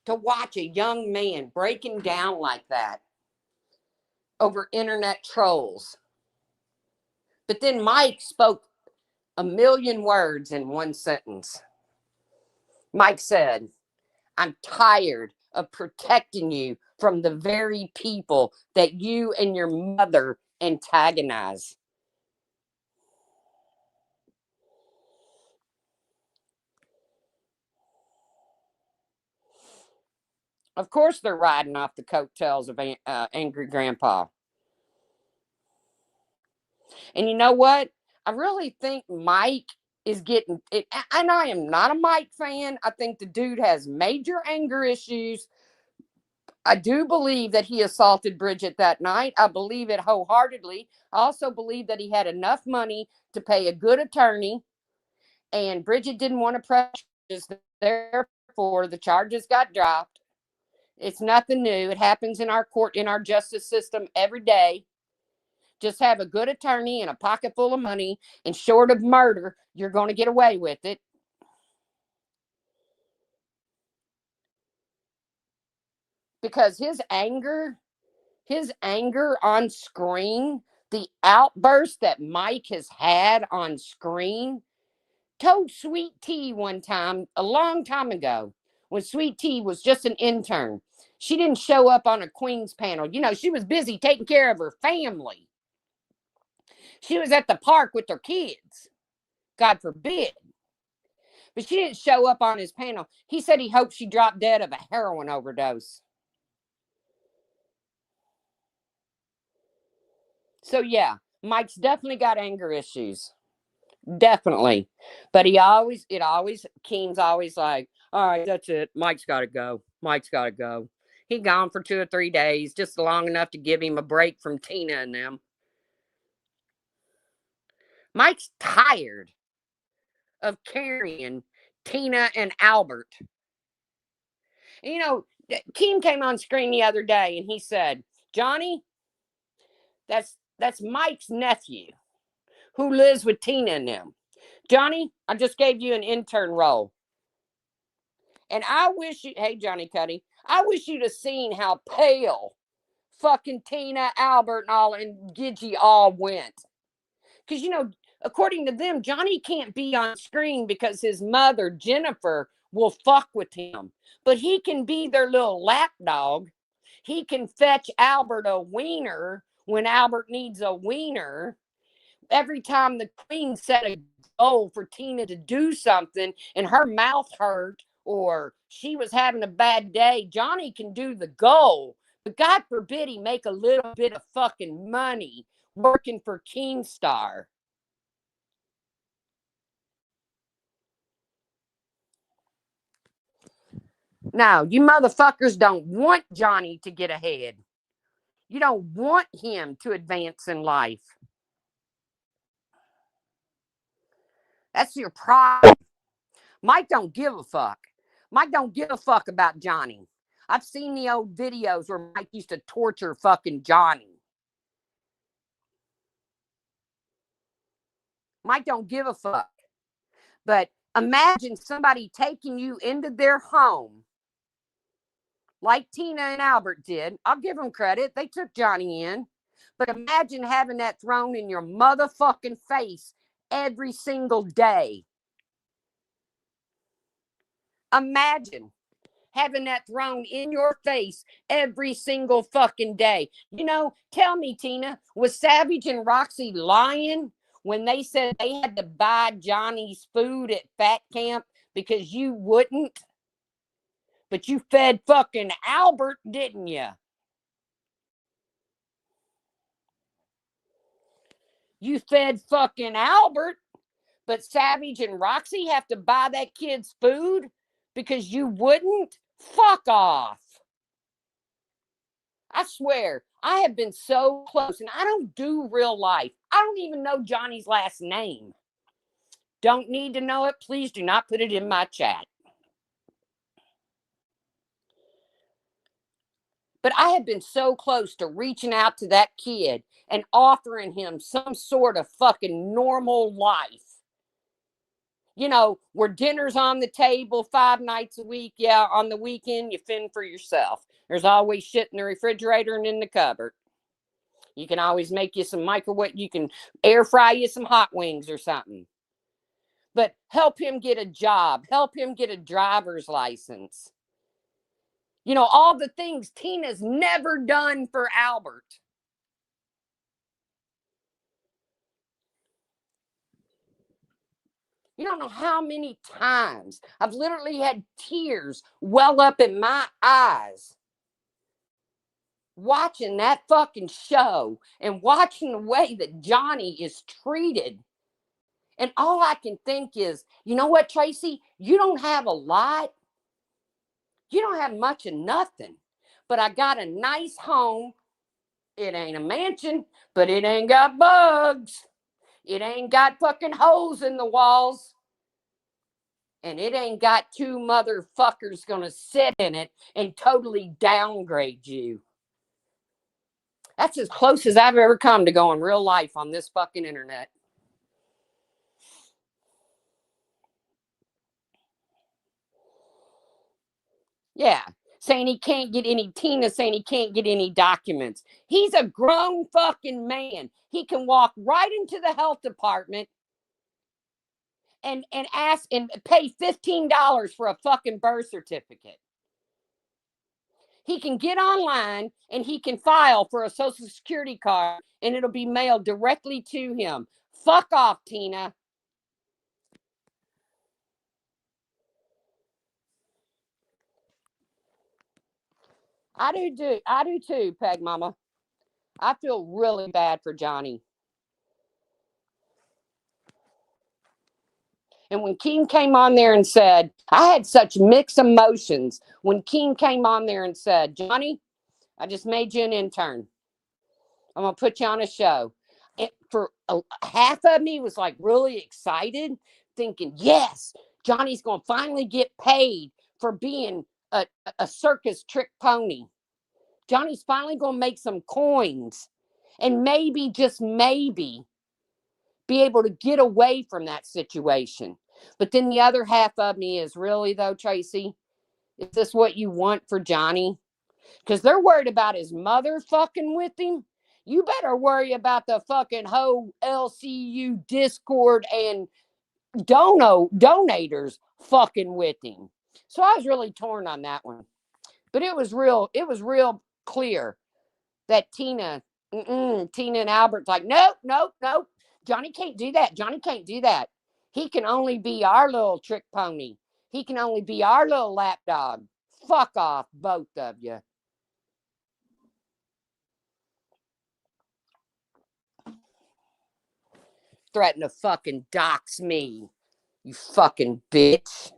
S1: to watch a young man breaking down like that over internet trolls. But then Mike spoke a million words in one sentence. Mike said, I'm tired of protecting you from the very people that you and your mother antagonize. Of course, they're riding off the coattails of Angry Grandpa. And you know what? I really think Mike is getting it. And I am not a Mike fan. I think the dude has major anger issues. I do believe that he assaulted Bridget that night. I believe it wholeheartedly. I also believe that he had enough money to pay a good attorney, and Bridget didn't want to press charges. Therefore, the charges got dropped. It's nothing new. It happens in our court, in our justice system every day. Just have a good attorney and a pocket full of money, and short of murder, you're going to get away with it. Because his anger on screen, the outburst that Mike has had on screen, told Sweet Tea one time, a long time ago, when Sweet Tea was just an intern. She didn't show up on a Queen's panel. You know, she was busy taking care of her family. She was at the park with her kids. God forbid. But she didn't show up on his panel. He said he hoped she dropped dead of a heroin overdose. So yeah, Mike's definitely got anger issues. Definitely. But Keen's always like, all right, that's it. Mike's got to go. Mike's got to go. He gone for 2 or 3 days, just long enough to give him a break from Tina and them. Mike's tired of carrying Tina and Albert. And, you know, Keen came on screen the other day and he said, Johnny, that's Mike's nephew. who lives with Tina and them. Johnny, I just gave you an intern role. And I wish you, hey, Johnny Cuddy, I wish you'd have seen how pale fucking Tina, Albert, and all, and Gidgy all went. Because, according to them, Johnny can't be on screen because his mother, Jennifer, will fuck with him. But he can be their little lapdog. He can fetch Albert a wiener when Albert needs a wiener. Every time the queen set a goal for Tina to do something and her mouth hurt or she was having a bad day, Johnny can do the goal. But God forbid he make a little bit of fucking money working for Keemstar. No, you motherfuckers don't want Johnny to get ahead. You don't want him to advance in life. That's your problem. Mike don't give a fuck. Mike don't give a fuck about Johnny. I've seen the old videos where Mike used to torture fucking Johnny. Mike don't give a fuck. But imagine somebody taking you into their home like Tina and Albert did. I'll give them credit. They took Johnny in. But imagine having that thrown in your motherfucking face every single day. Imagine having that thrown in your face every single fucking day. Tell me, Tina, was Savage and Roxy lying when they said they had to buy Johnny's food at Fat Camp because you wouldn't? But you fed fucking Albert, didn't you? You fed fucking Albert, but Savage and Roxy have to buy that kid's food because you wouldn't? Fuck off. I swear, I have been so close, and I don't do real life. I don't even know Johnny's last name. Don't need to know it. Please do not put it in my chat. But I have been so close to reaching out to that kid and offering him some sort of fucking normal life. Where dinner's on the table 5 nights a week. Yeah, on the weekend, you fend for yourself. There's always shit in the refrigerator and in the cupboard. You can always make you some microwave. You can air fry you some hot wings or something. But help him get a job. Help him get a driver's license. All the things Tina's never done for Albert. You don't know how many times I've literally had tears well up in my eyes watching that fucking show and watching the way that Johnny is treated. And all I can think is, you know what, Tracy? You don't have a lot. You don't have much of nothing. But I got a nice home. It ain't a mansion, but it ain't got bugs. It ain't got fucking holes in the walls. And it ain't got 2 motherfuckers gonna sit in it and totally downgrade you. That's as close as I've ever come to going real life on this fucking internet. Yeah. Saying he can't get any, Tina saying he can't get any documents. He's a grown fucking man. He can walk right into the health department and ask and pay $15 for a fucking birth certificate. He can get online and he can file for a social security card and it'll be mailed directly to him. Fuck off, Tina. I do too, Peg Mama. I feel really bad for Johnny. And when Keem came on there and said, I had such mixed emotions when Keem came on there and said, Johnny, I just made you an intern. I'm going to put you on a show. Half of me was like really excited, thinking, yes, Johnny's going to finally get paid for being a circus trick pony. Johnny's finally going to make some coins. And maybe, just maybe, be able to get away from that situation. But then the other half of me is, really though, Tracy, is this what you want for Johnny? Because they're worried about his mother fucking with him. You better worry about the fucking whole LCU Discord and donators fucking with him. So I was really torn on that one. But it was real clear that Tina and Albert's like, nope, nope, nope. Johnny can't do that. Johnny can't do that. He can only be our little trick pony. He can only be our little lapdog. Fuck off, both of you. Threaten to fucking dox me, you fucking bitch.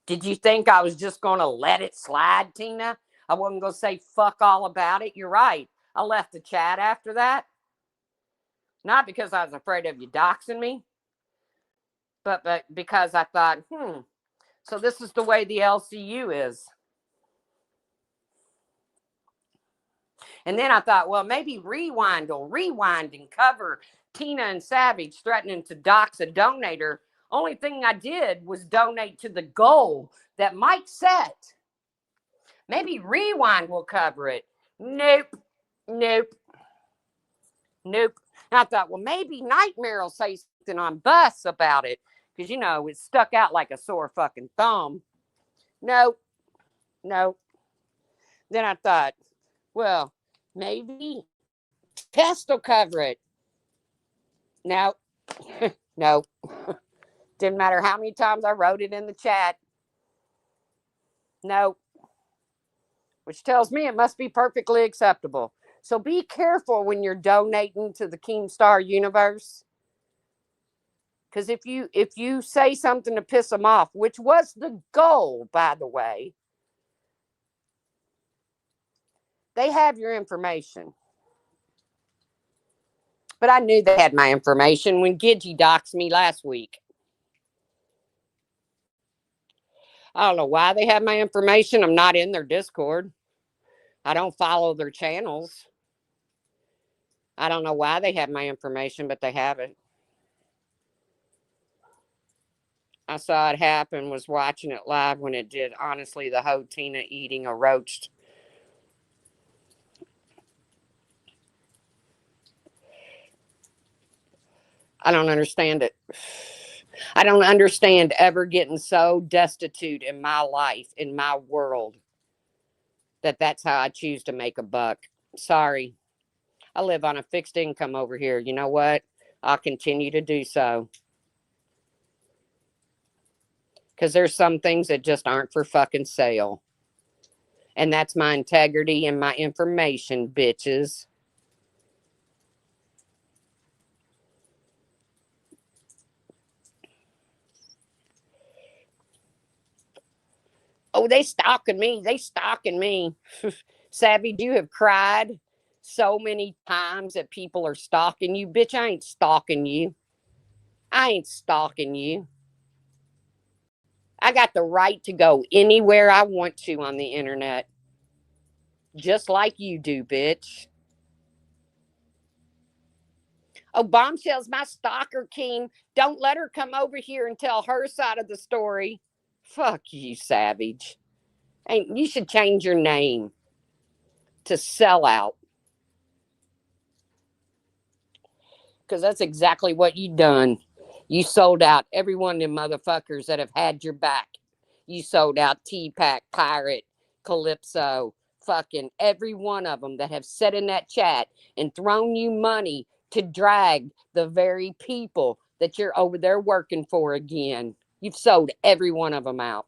S1: Did you think I was just going to let it slide, Tina? I wasn't going to say fuck all about it. You're right. I left the chat after that. Not because I was afraid of you doxing me, but because I thought, so this is the way the LCU is. And then I thought, well, maybe Rewind will rewind and cover Tina and Savage threatening to dox a donator. Only thing I did was donate to the goal that Mike set. Maybe Rewind will cover it. Nope. And I thought, well, maybe Nightmare will say something on Bus about it. Because, it stuck out like a sore fucking thumb. Nope. Then I thought, well, maybe Test will cover it. No. No. Didn't matter how many times I wrote it in the chat. No. Which tells me it must be perfectly acceptable. So be careful when you're donating to the Keemstar universe. Because if you say something to piss them off, which was the goal, by the way, they have your information. But I knew they had my information when Gidgy doxed me last week. I don't know why they have my information. I'm not in their Discord. I don't follow their channels. I don't know why they have my information, but they have it. I saw it happen, was watching it live when it did. Honestly, the whole Tina eating a roast. I don't understand it. I don't understand ever getting so destitute in my life, in my world, that's how I choose to make a buck. Sorry. I live on a fixed income over here. You know what? I'll continue to do so. Because there's some things that just aren't for fucking sale. And that's my integrity and my information, bitches. Oh, they stalking me. Savvy, you have cried so many times that people are stalking you. Bitch, I ain't stalking you. I got the right to go anywhere I want to on the internet. Just like you do, bitch. Oh, Bombshell's my stalker, King. Don't let her come over here and tell her side of the story. Fuck you, Savage. And you should change your name to Sellout. Because that's exactly what you done. You sold out every one of them motherfuckers that have had your back. You sold out T-Pack, Pirate, Calypso, fucking every one of them that have sat in that chat and thrown you money to drag the very people that you're over there working for again. You've sold every one of them out.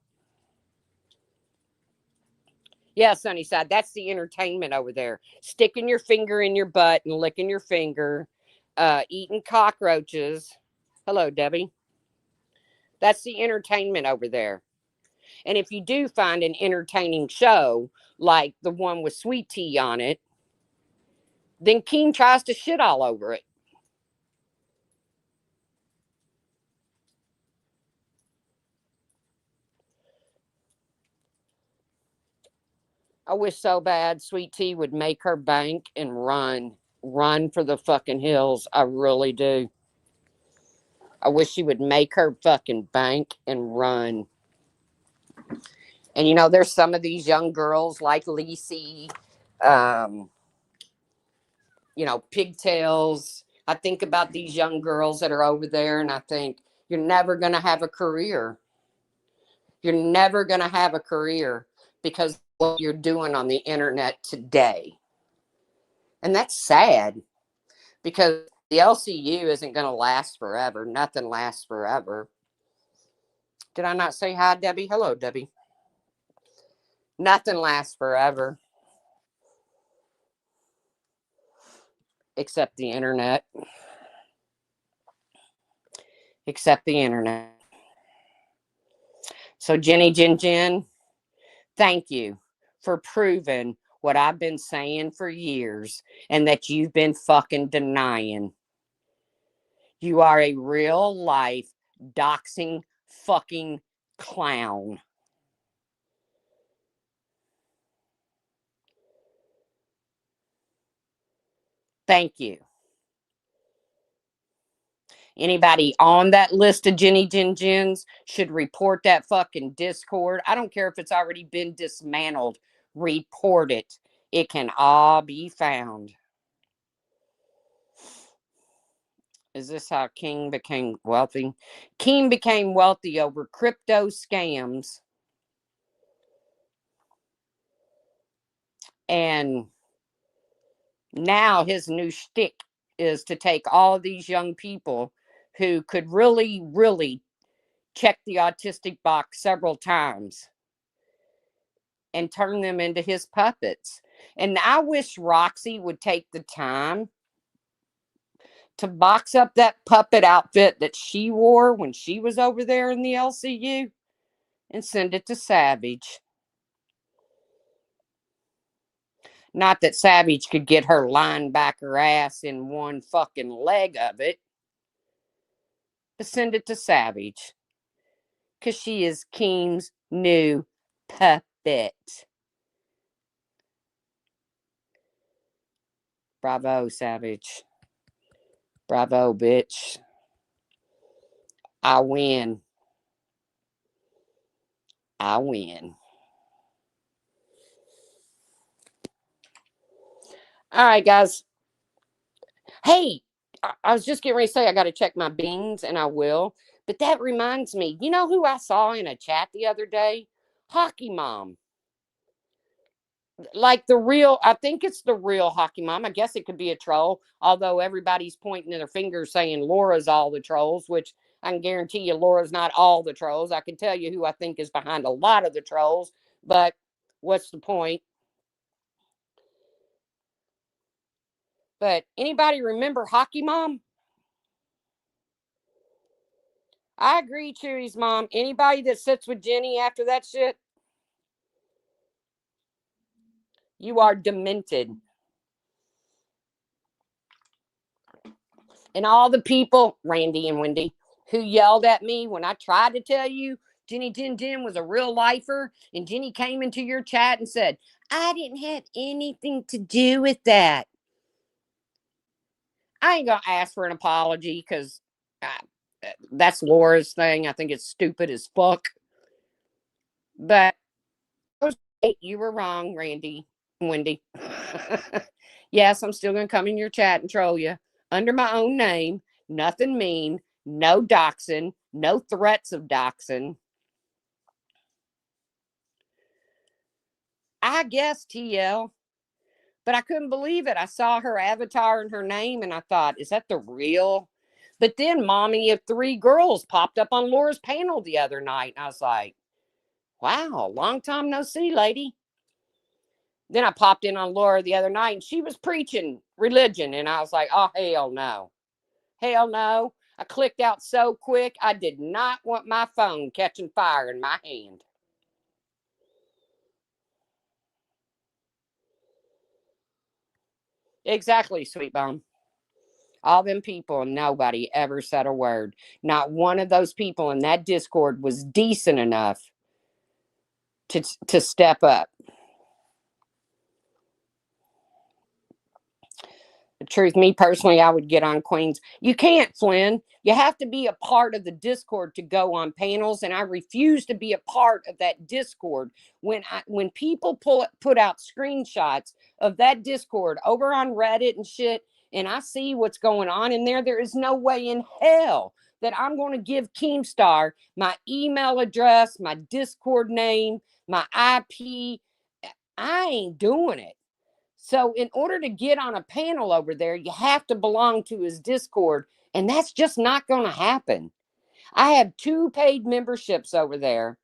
S1: Yeah, Sunnyside, that's the entertainment over there. Sticking your finger in your butt and licking your finger, eating cockroaches. Hello, Debbie. That's the entertainment over there. And if you do find an entertaining show, like the one with Sweet Tea on it, then Keen tries to shit all over it. I wish so bad Sweet Tea would make her bank and run run for the fucking hills. I really do. I wish she would make her fucking bank and run. And there's some of these young girls like Lacey, um, pigtails. I think about these young girls that are over there and I think, you're never going to have a career. You're never going to have a career because of what you're doing on the internet today. And that's sad because the LCU isn't going to last forever. Nothing lasts forever. Did I not say hi, Debbie? Hello, Debbie. Nothing lasts forever except the internet. Except the internet. So, Jenny Jen Jen, thank you for proving what I've been saying for years and that you've been fucking denying. You are a real life doxing fucking clown. Thank you. Anybody on that list of Jenny Jen Jens should report that fucking Discord. I don't care if it's already been dismantled. Report it. It can all be found. Is this how King became wealthy? King became wealthy over crypto scams. And now his new shtick is to take all these young people who could really, really check the autistic box several times and turn them into his puppets. And I wish Roxy would take the time to box up that puppet outfit that she wore when she was over there in the LCU and send it to Savage. Not that Savage could get her linebacker ass in one fucking leg of it, but send it to Savage. Because she is Keem's new puppet. Bravo, Savage. Bravo, bitch. I win. I win. All right, guys. Hey, I was just getting ready to say I got to check my beans, and I will. But that reminds me, you know who I saw in a chat the other day? Hockey Mom. Like the real, I think it's the real Hockey Mom. I guess it could be a troll, although everybody's pointing their fingers saying Laura's all the trolls, which I can guarantee you Laura's not all the trolls. I can tell you who I think is behind a lot of the trolls, but what's the point? But anybody remember Hockey Mom? I agree, Chewy's mom. Anybody that sits with Jenny after that shit, you are demented. And all the people, Randy and Wendy, who yelled at me when I tried to tell you Jenny Din Din was a real lifer, and Jenny came into your chat and said, I didn't have anything to do with that. I ain't going to ask for an apology because that's Laura's thing. I think it's stupid as fuck. But you were wrong, Randy and Wendy. Yes, I'm still going to come in your chat and troll you under my own name. Nothing mean. No doxing. No threats of doxing. I guess TL. But I couldn't believe it. I saw her avatar and her name and I thought, is that the real? But then Mommy of Three Girls popped up on Laura's panel the other night. And I was like, wow, long time no see, lady. Then I popped in on Laura the other night and she was preaching religion. And I was like, oh, hell no. Hell no. I clicked out so quick. I did not want my phone catching fire in my hand. Exactly, Sweet Bone. All them people and nobody ever said a word. Not one of those people in that Discord was decent enough to step up. The truth, me personally, I would get on Queens. You can't, Flynn. You have to be a part of the Discord to go on panels, and I refuse to be a part of that Discord. When people put out screenshots of that Discord over on Reddit and shit, and I see what's going on in there, there is no way in hell that I'm going to give Keemstar my email address, my Discord name, my IP. I ain't doing it. So in order to get on a panel over there, you have to belong to his Discord, and that's just not going to happen. I have 2 paid memberships over there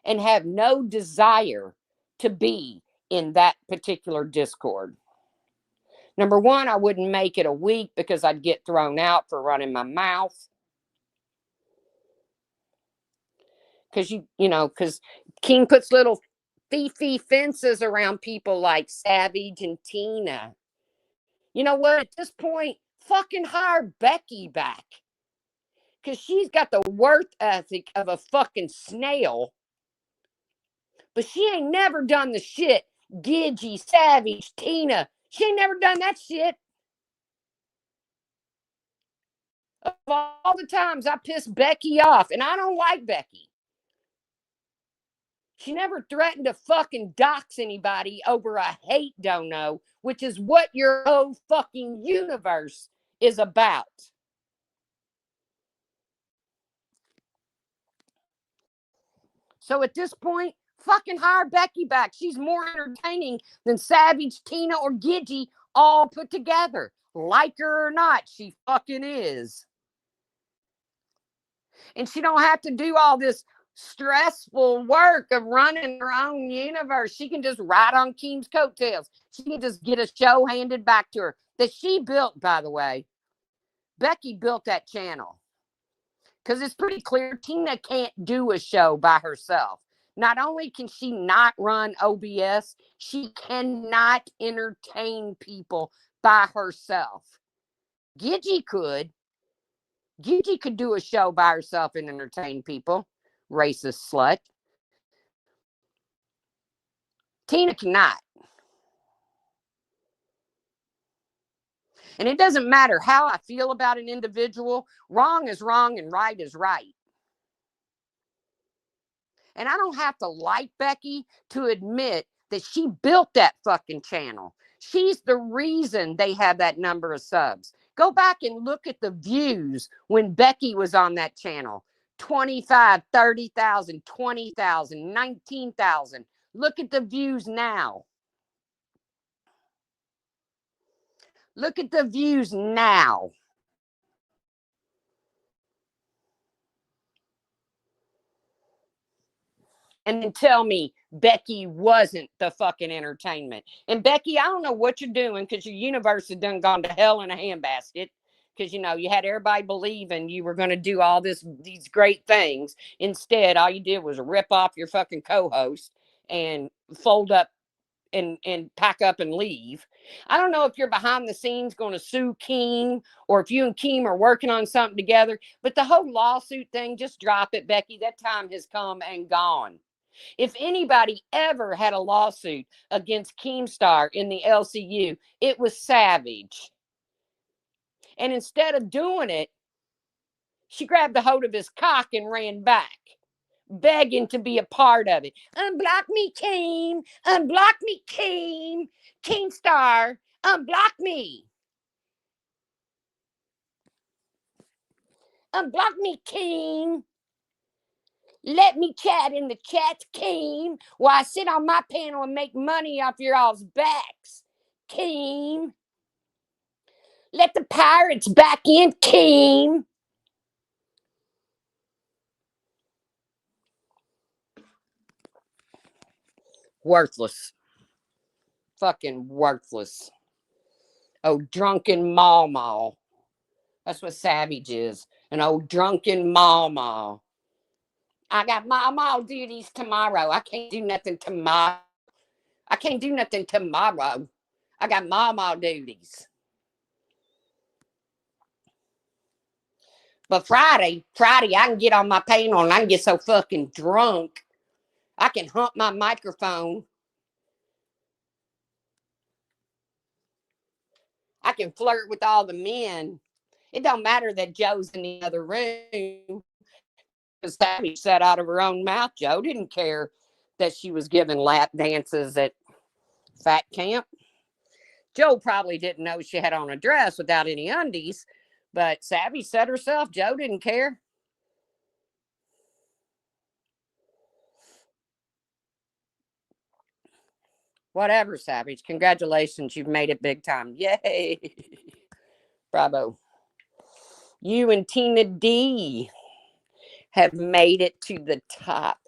S1: and have no desire to be in that particular Discord. Number one, I wouldn't make it a week because I'd get thrown out for running my mouth. Because King puts little thiefy fences around people like Savage and Tina. You know what? At this point, fucking hire Becky back. Because she's got the work ethic of a fucking snail. But she ain't never done the shit. Gidgy, Savage, Tina. She ain't never done that shit. Of all the times I pissed Becky off, and I don't like Becky. She never threatened to fucking dox anybody over a hate dono, which is what your whole fucking universe is about. So at this point, fucking hire Becky back. She's more entertaining than Savage, Tina, or Gidgy all put together. Like her or not, she fucking is. And she don't have to do all this stressful work of running her own universe. She can just ride on Keem's coattails. She can just get a show handed back to her that she built, by the way. Becky built that channel. Because it's pretty clear Tina can't do a show by herself. Not only can she not run OBS, she cannot entertain people by herself. Gidgy could. Gidgy could do a show by herself and entertain people. Racist slut. Tina cannot. And it doesn't matter how I feel about an individual. Wrong is wrong and right is right. And I don't have to like Becky to admit that she built that fucking channel. She's the reason they have that number of subs. Go back and look at the views when Becky was on that channel. 25, 30,000, 20,000, 19,000. Look at the views now. Look at the views now. And then tell me Becky wasn't the fucking entertainment. And Becky, I don't know what you're doing because your universe has done gone to hell in a handbasket. Because, you had everybody believing you were going to do all these great things. Instead, all you did was rip off your fucking co-host and fold up and pack up and leave. I don't know if you're behind the scenes going to sue Keem or if you and Keem are working on something together. But the whole lawsuit thing, just drop it, Becky. That time has come and gone. If anybody ever had a lawsuit against Keemstar in the LCU, it was Savage. And instead of doing it, she grabbed a hold of his cock and ran back, begging to be a part of it. Unblock me, Keem. Unblock me, Keem. Keemstar, unblock me. Unblock me, Keem. Let me chat in the chat, Keem, while I sit on my panel and make money off your all's backs. Keem. Let the pirates back in, Keem. Worthless. Fucking worthless. Oh, drunken Maw. That's what Savage is. An old drunken Maw. I got Maw duties tomorrow. I can't do nothing tomorrow. I can't do nothing tomorrow. I got Maw duties. But Friday, I can get on my panel and I can get so fucking drunk. I can hump my microphone. I can flirt with all the men. It don't matter that Joe's in the other room. Because Savage said out of her own mouth, Joe didn't care that she was giving lap dances at fat camp. Joe probably didn't know she had on a dress without any undies, but Savage said herself, Joe didn't care. Whatever, Savage. Congratulations. You've made it big time. Yay. Bravo. You and Tina D have made it to the top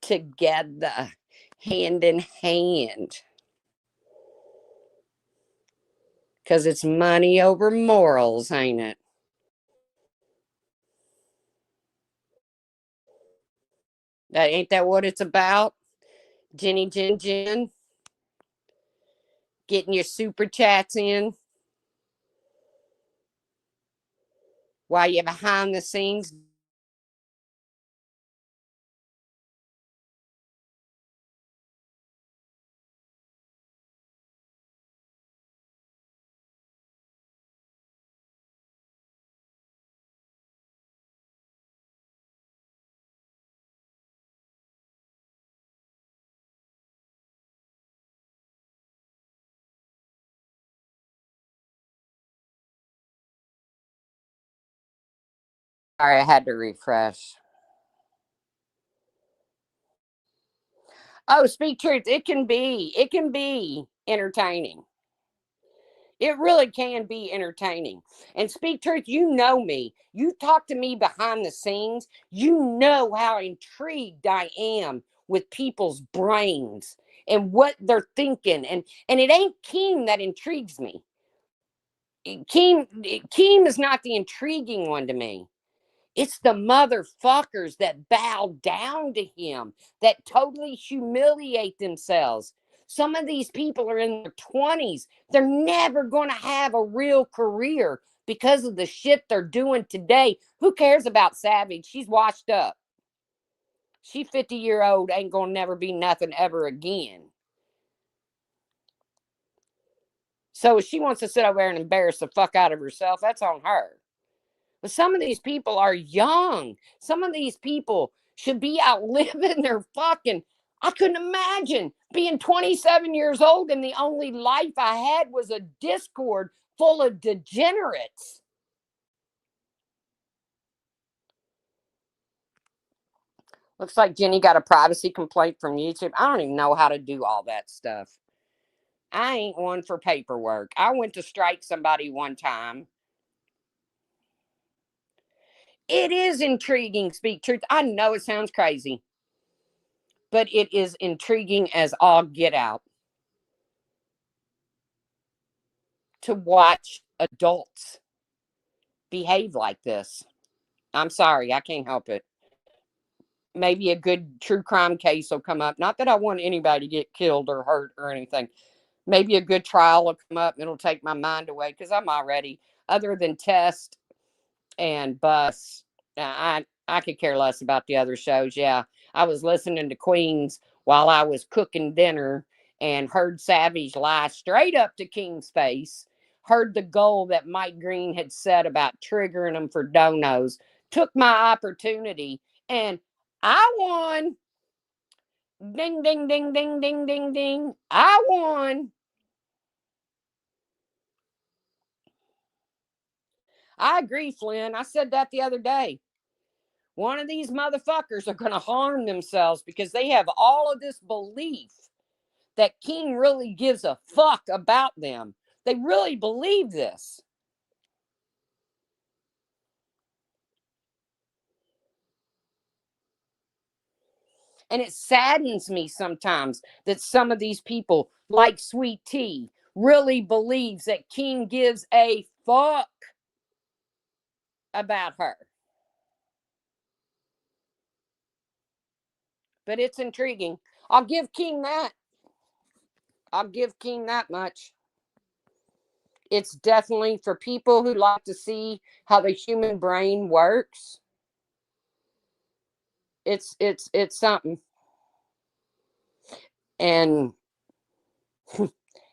S1: together, hand in hand. Because it's money over morals, ain't it? Ain't that what it's about? Jenny, Jen, getting your super chats in while you're behind the scenes. Sorry, I had to refresh. Oh, speak truth. It can be entertaining. It really can be entertaining. And speak truth, you know me. You talk to me behind the scenes. You know how intrigued I am with people's brains and what they're thinking. And it ain't Keem that intrigues me. Keem is not the intriguing one to me. It's the motherfuckers that bow down to him, that totally humiliate themselves. Some of these people are in their 20s. They're never going to have a real career because of the shit they're doing today. Who cares about Savage? She's washed up. She 50-year-old ain't going to never be nothing ever again. So if she wants to sit over there and embarrass the fuck out of herself, that's on her. But some of these people are young. Some of these people should be outliving their fucking. I couldn't imagine being 27 years old and the only life I had was a Discord full of degenerates. Looks like Jenny got a privacy complaint from YouTube. I don't even know how to do all that stuff. I ain't one for paperwork. I went to strike somebody one time. It is intriguing, speak truth. I know it sounds crazy, but it is intriguing as all get out to watch adults behave like this. I'm sorry, I can't help it. Maybe a good true crime case will come up. Not that I want anybody to get killed or hurt or anything. Maybe a good trial will come up and it'll take my mind away because I'm already, other than Test and Bus, I could care less about the other shows. Yeah, I was listening to Queens while I was cooking dinner and heard Savage lie straight up to King's face. Heard the goal that Mike Green had said about triggering them for donos. Took my opportunity and I won. Ding, ding, ding, ding, ding, ding, ding. I won. I agree, Flynn. I said that the other day. One of these motherfuckers are going to harm themselves because they have all of this belief that King really gives a fuck about them. They really believe this. And it saddens me sometimes that some of these people, like Sweet Tea, really believes that King gives a fuck about her. But it's intriguing. I'll give King that. I'll give King that much. It's definitely for people who like to see how the human brain works. It's something. And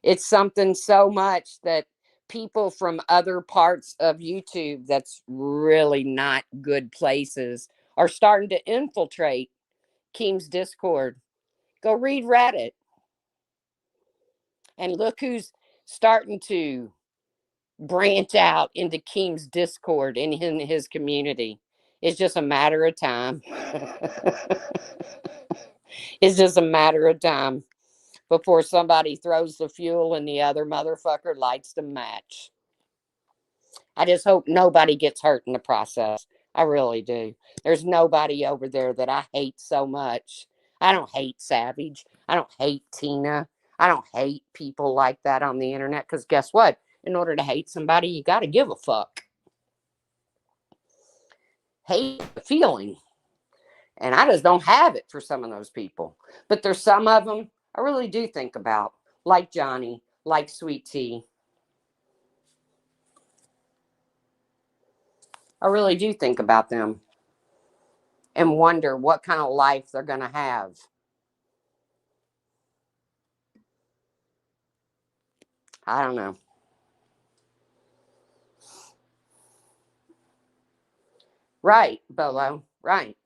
S1: it's something so much that people from other parts of YouTube that's really not good places are starting to infiltrate Keem's Discord. Go read Reddit and look who's starting to branch out into Keem's Discord and in his community. It's just a matter of time. It's just a matter of time before somebody throws the fuel and the other motherfucker lights the match. I just hope nobody gets hurt in the process. I really do. There's nobody over there that I hate so much. I don't hate Savage. I don't hate Tina. I don't hate people like that on the internet, because guess what? In order to hate somebody, you got to give a fuck. Hate the feeling. And I just don't have it for some of those people. But there's some of them I really do think about, like Johnny, like Sweet Tea. I really do think about them and wonder what kind of life they're going to have. I don't know. Right, Bolo. Right.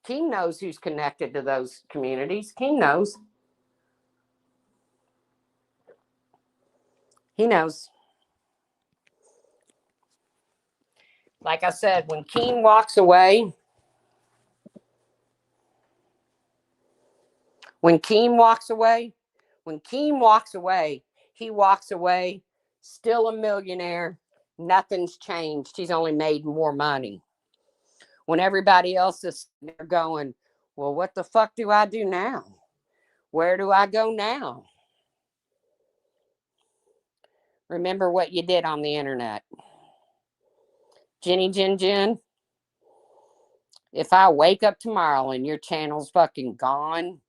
S1: Keem knows who's connected to those communities. Keem knows. He knows. Like I said, when Keem walks away, when Keem walks away, he walks away still a millionaire. Nothing's changed. He's only made more money. When everybody else is there going, well, what the fuck do I do now? Where do I go now? Remember what you did on the internet. Jenny Jen Jen, if I wake up tomorrow and your channel's fucking gone,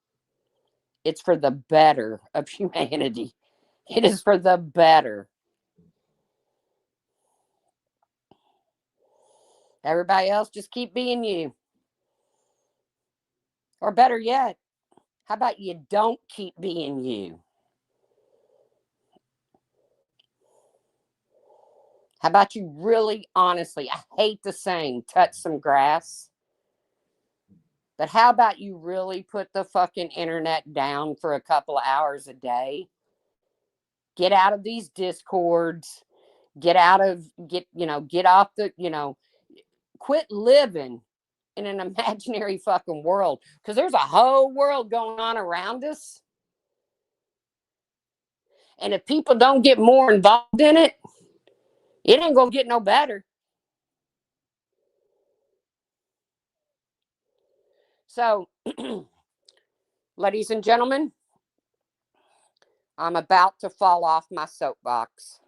S1: it's for the better of humanity. It is for the better. Everybody else, just keep being you. Or better yet, how about you don't keep being you? How about you really, honestly, I hate the saying, touch some grass. But how about you really put the fucking internet down for a couple of hours a day? Get out of these discords. Get off the, quit living in an imaginary fucking world, because there's a whole world going on around us. And if people don't get more involved in it, it ain't gonna get no better. So, ladies and gentlemen, I'm about to fall off my soapbox.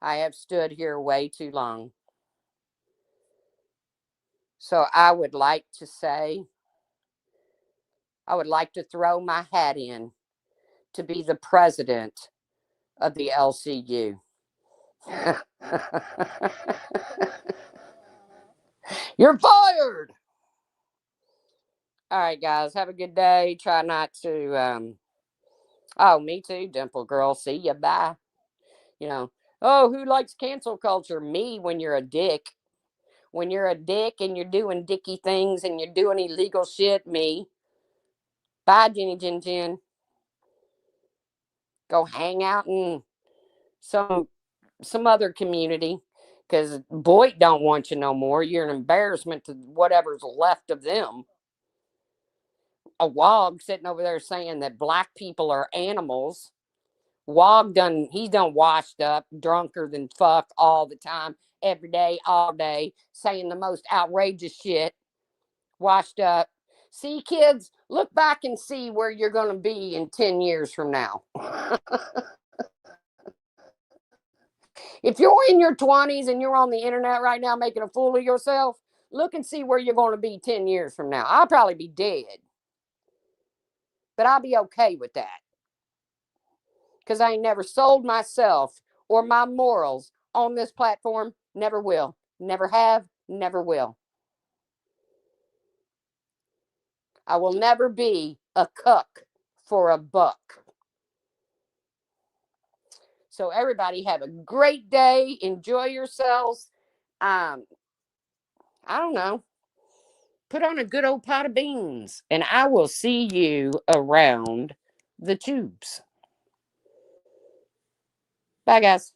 S1: I have stood here way too long. So I would like to throw my hat in to be the president of the LCU. You're fired. All right, guys, have a good day. Try not to oh, me too, Dimple Girl. See ya. Bye. Oh, who likes cancel culture? Me, when you're a dick. When you're a dick and you're doing dicky things and you're doing illegal shit, me. Bye, Jenny Jen Jen. Go hang out in some other community, because Boyd don't want you no more. You're an embarrassment to whatever's left of them. A Wog sitting over there saying that black people are animals. Wog he's done washed up, drunker than fuck all the time, every day, all day, saying the most outrageous shit. Washed up. See, kids, look back and see where you're going to be in 10 years from now. If you're in your 20s and you're on the internet right now making a fool of yourself, look and see where you're going to be 10 years from now. I'll probably be dead. But I'll be okay with that. Because I ain't never sold myself or my morals on this platform. Never will. Never have. Never will. I will never be a cuck for a buck. So everybody have a great day. Enjoy yourselves. Um, I don't know. Put on a good old pot of beans, and I will see you around the tubes. Bye, guys.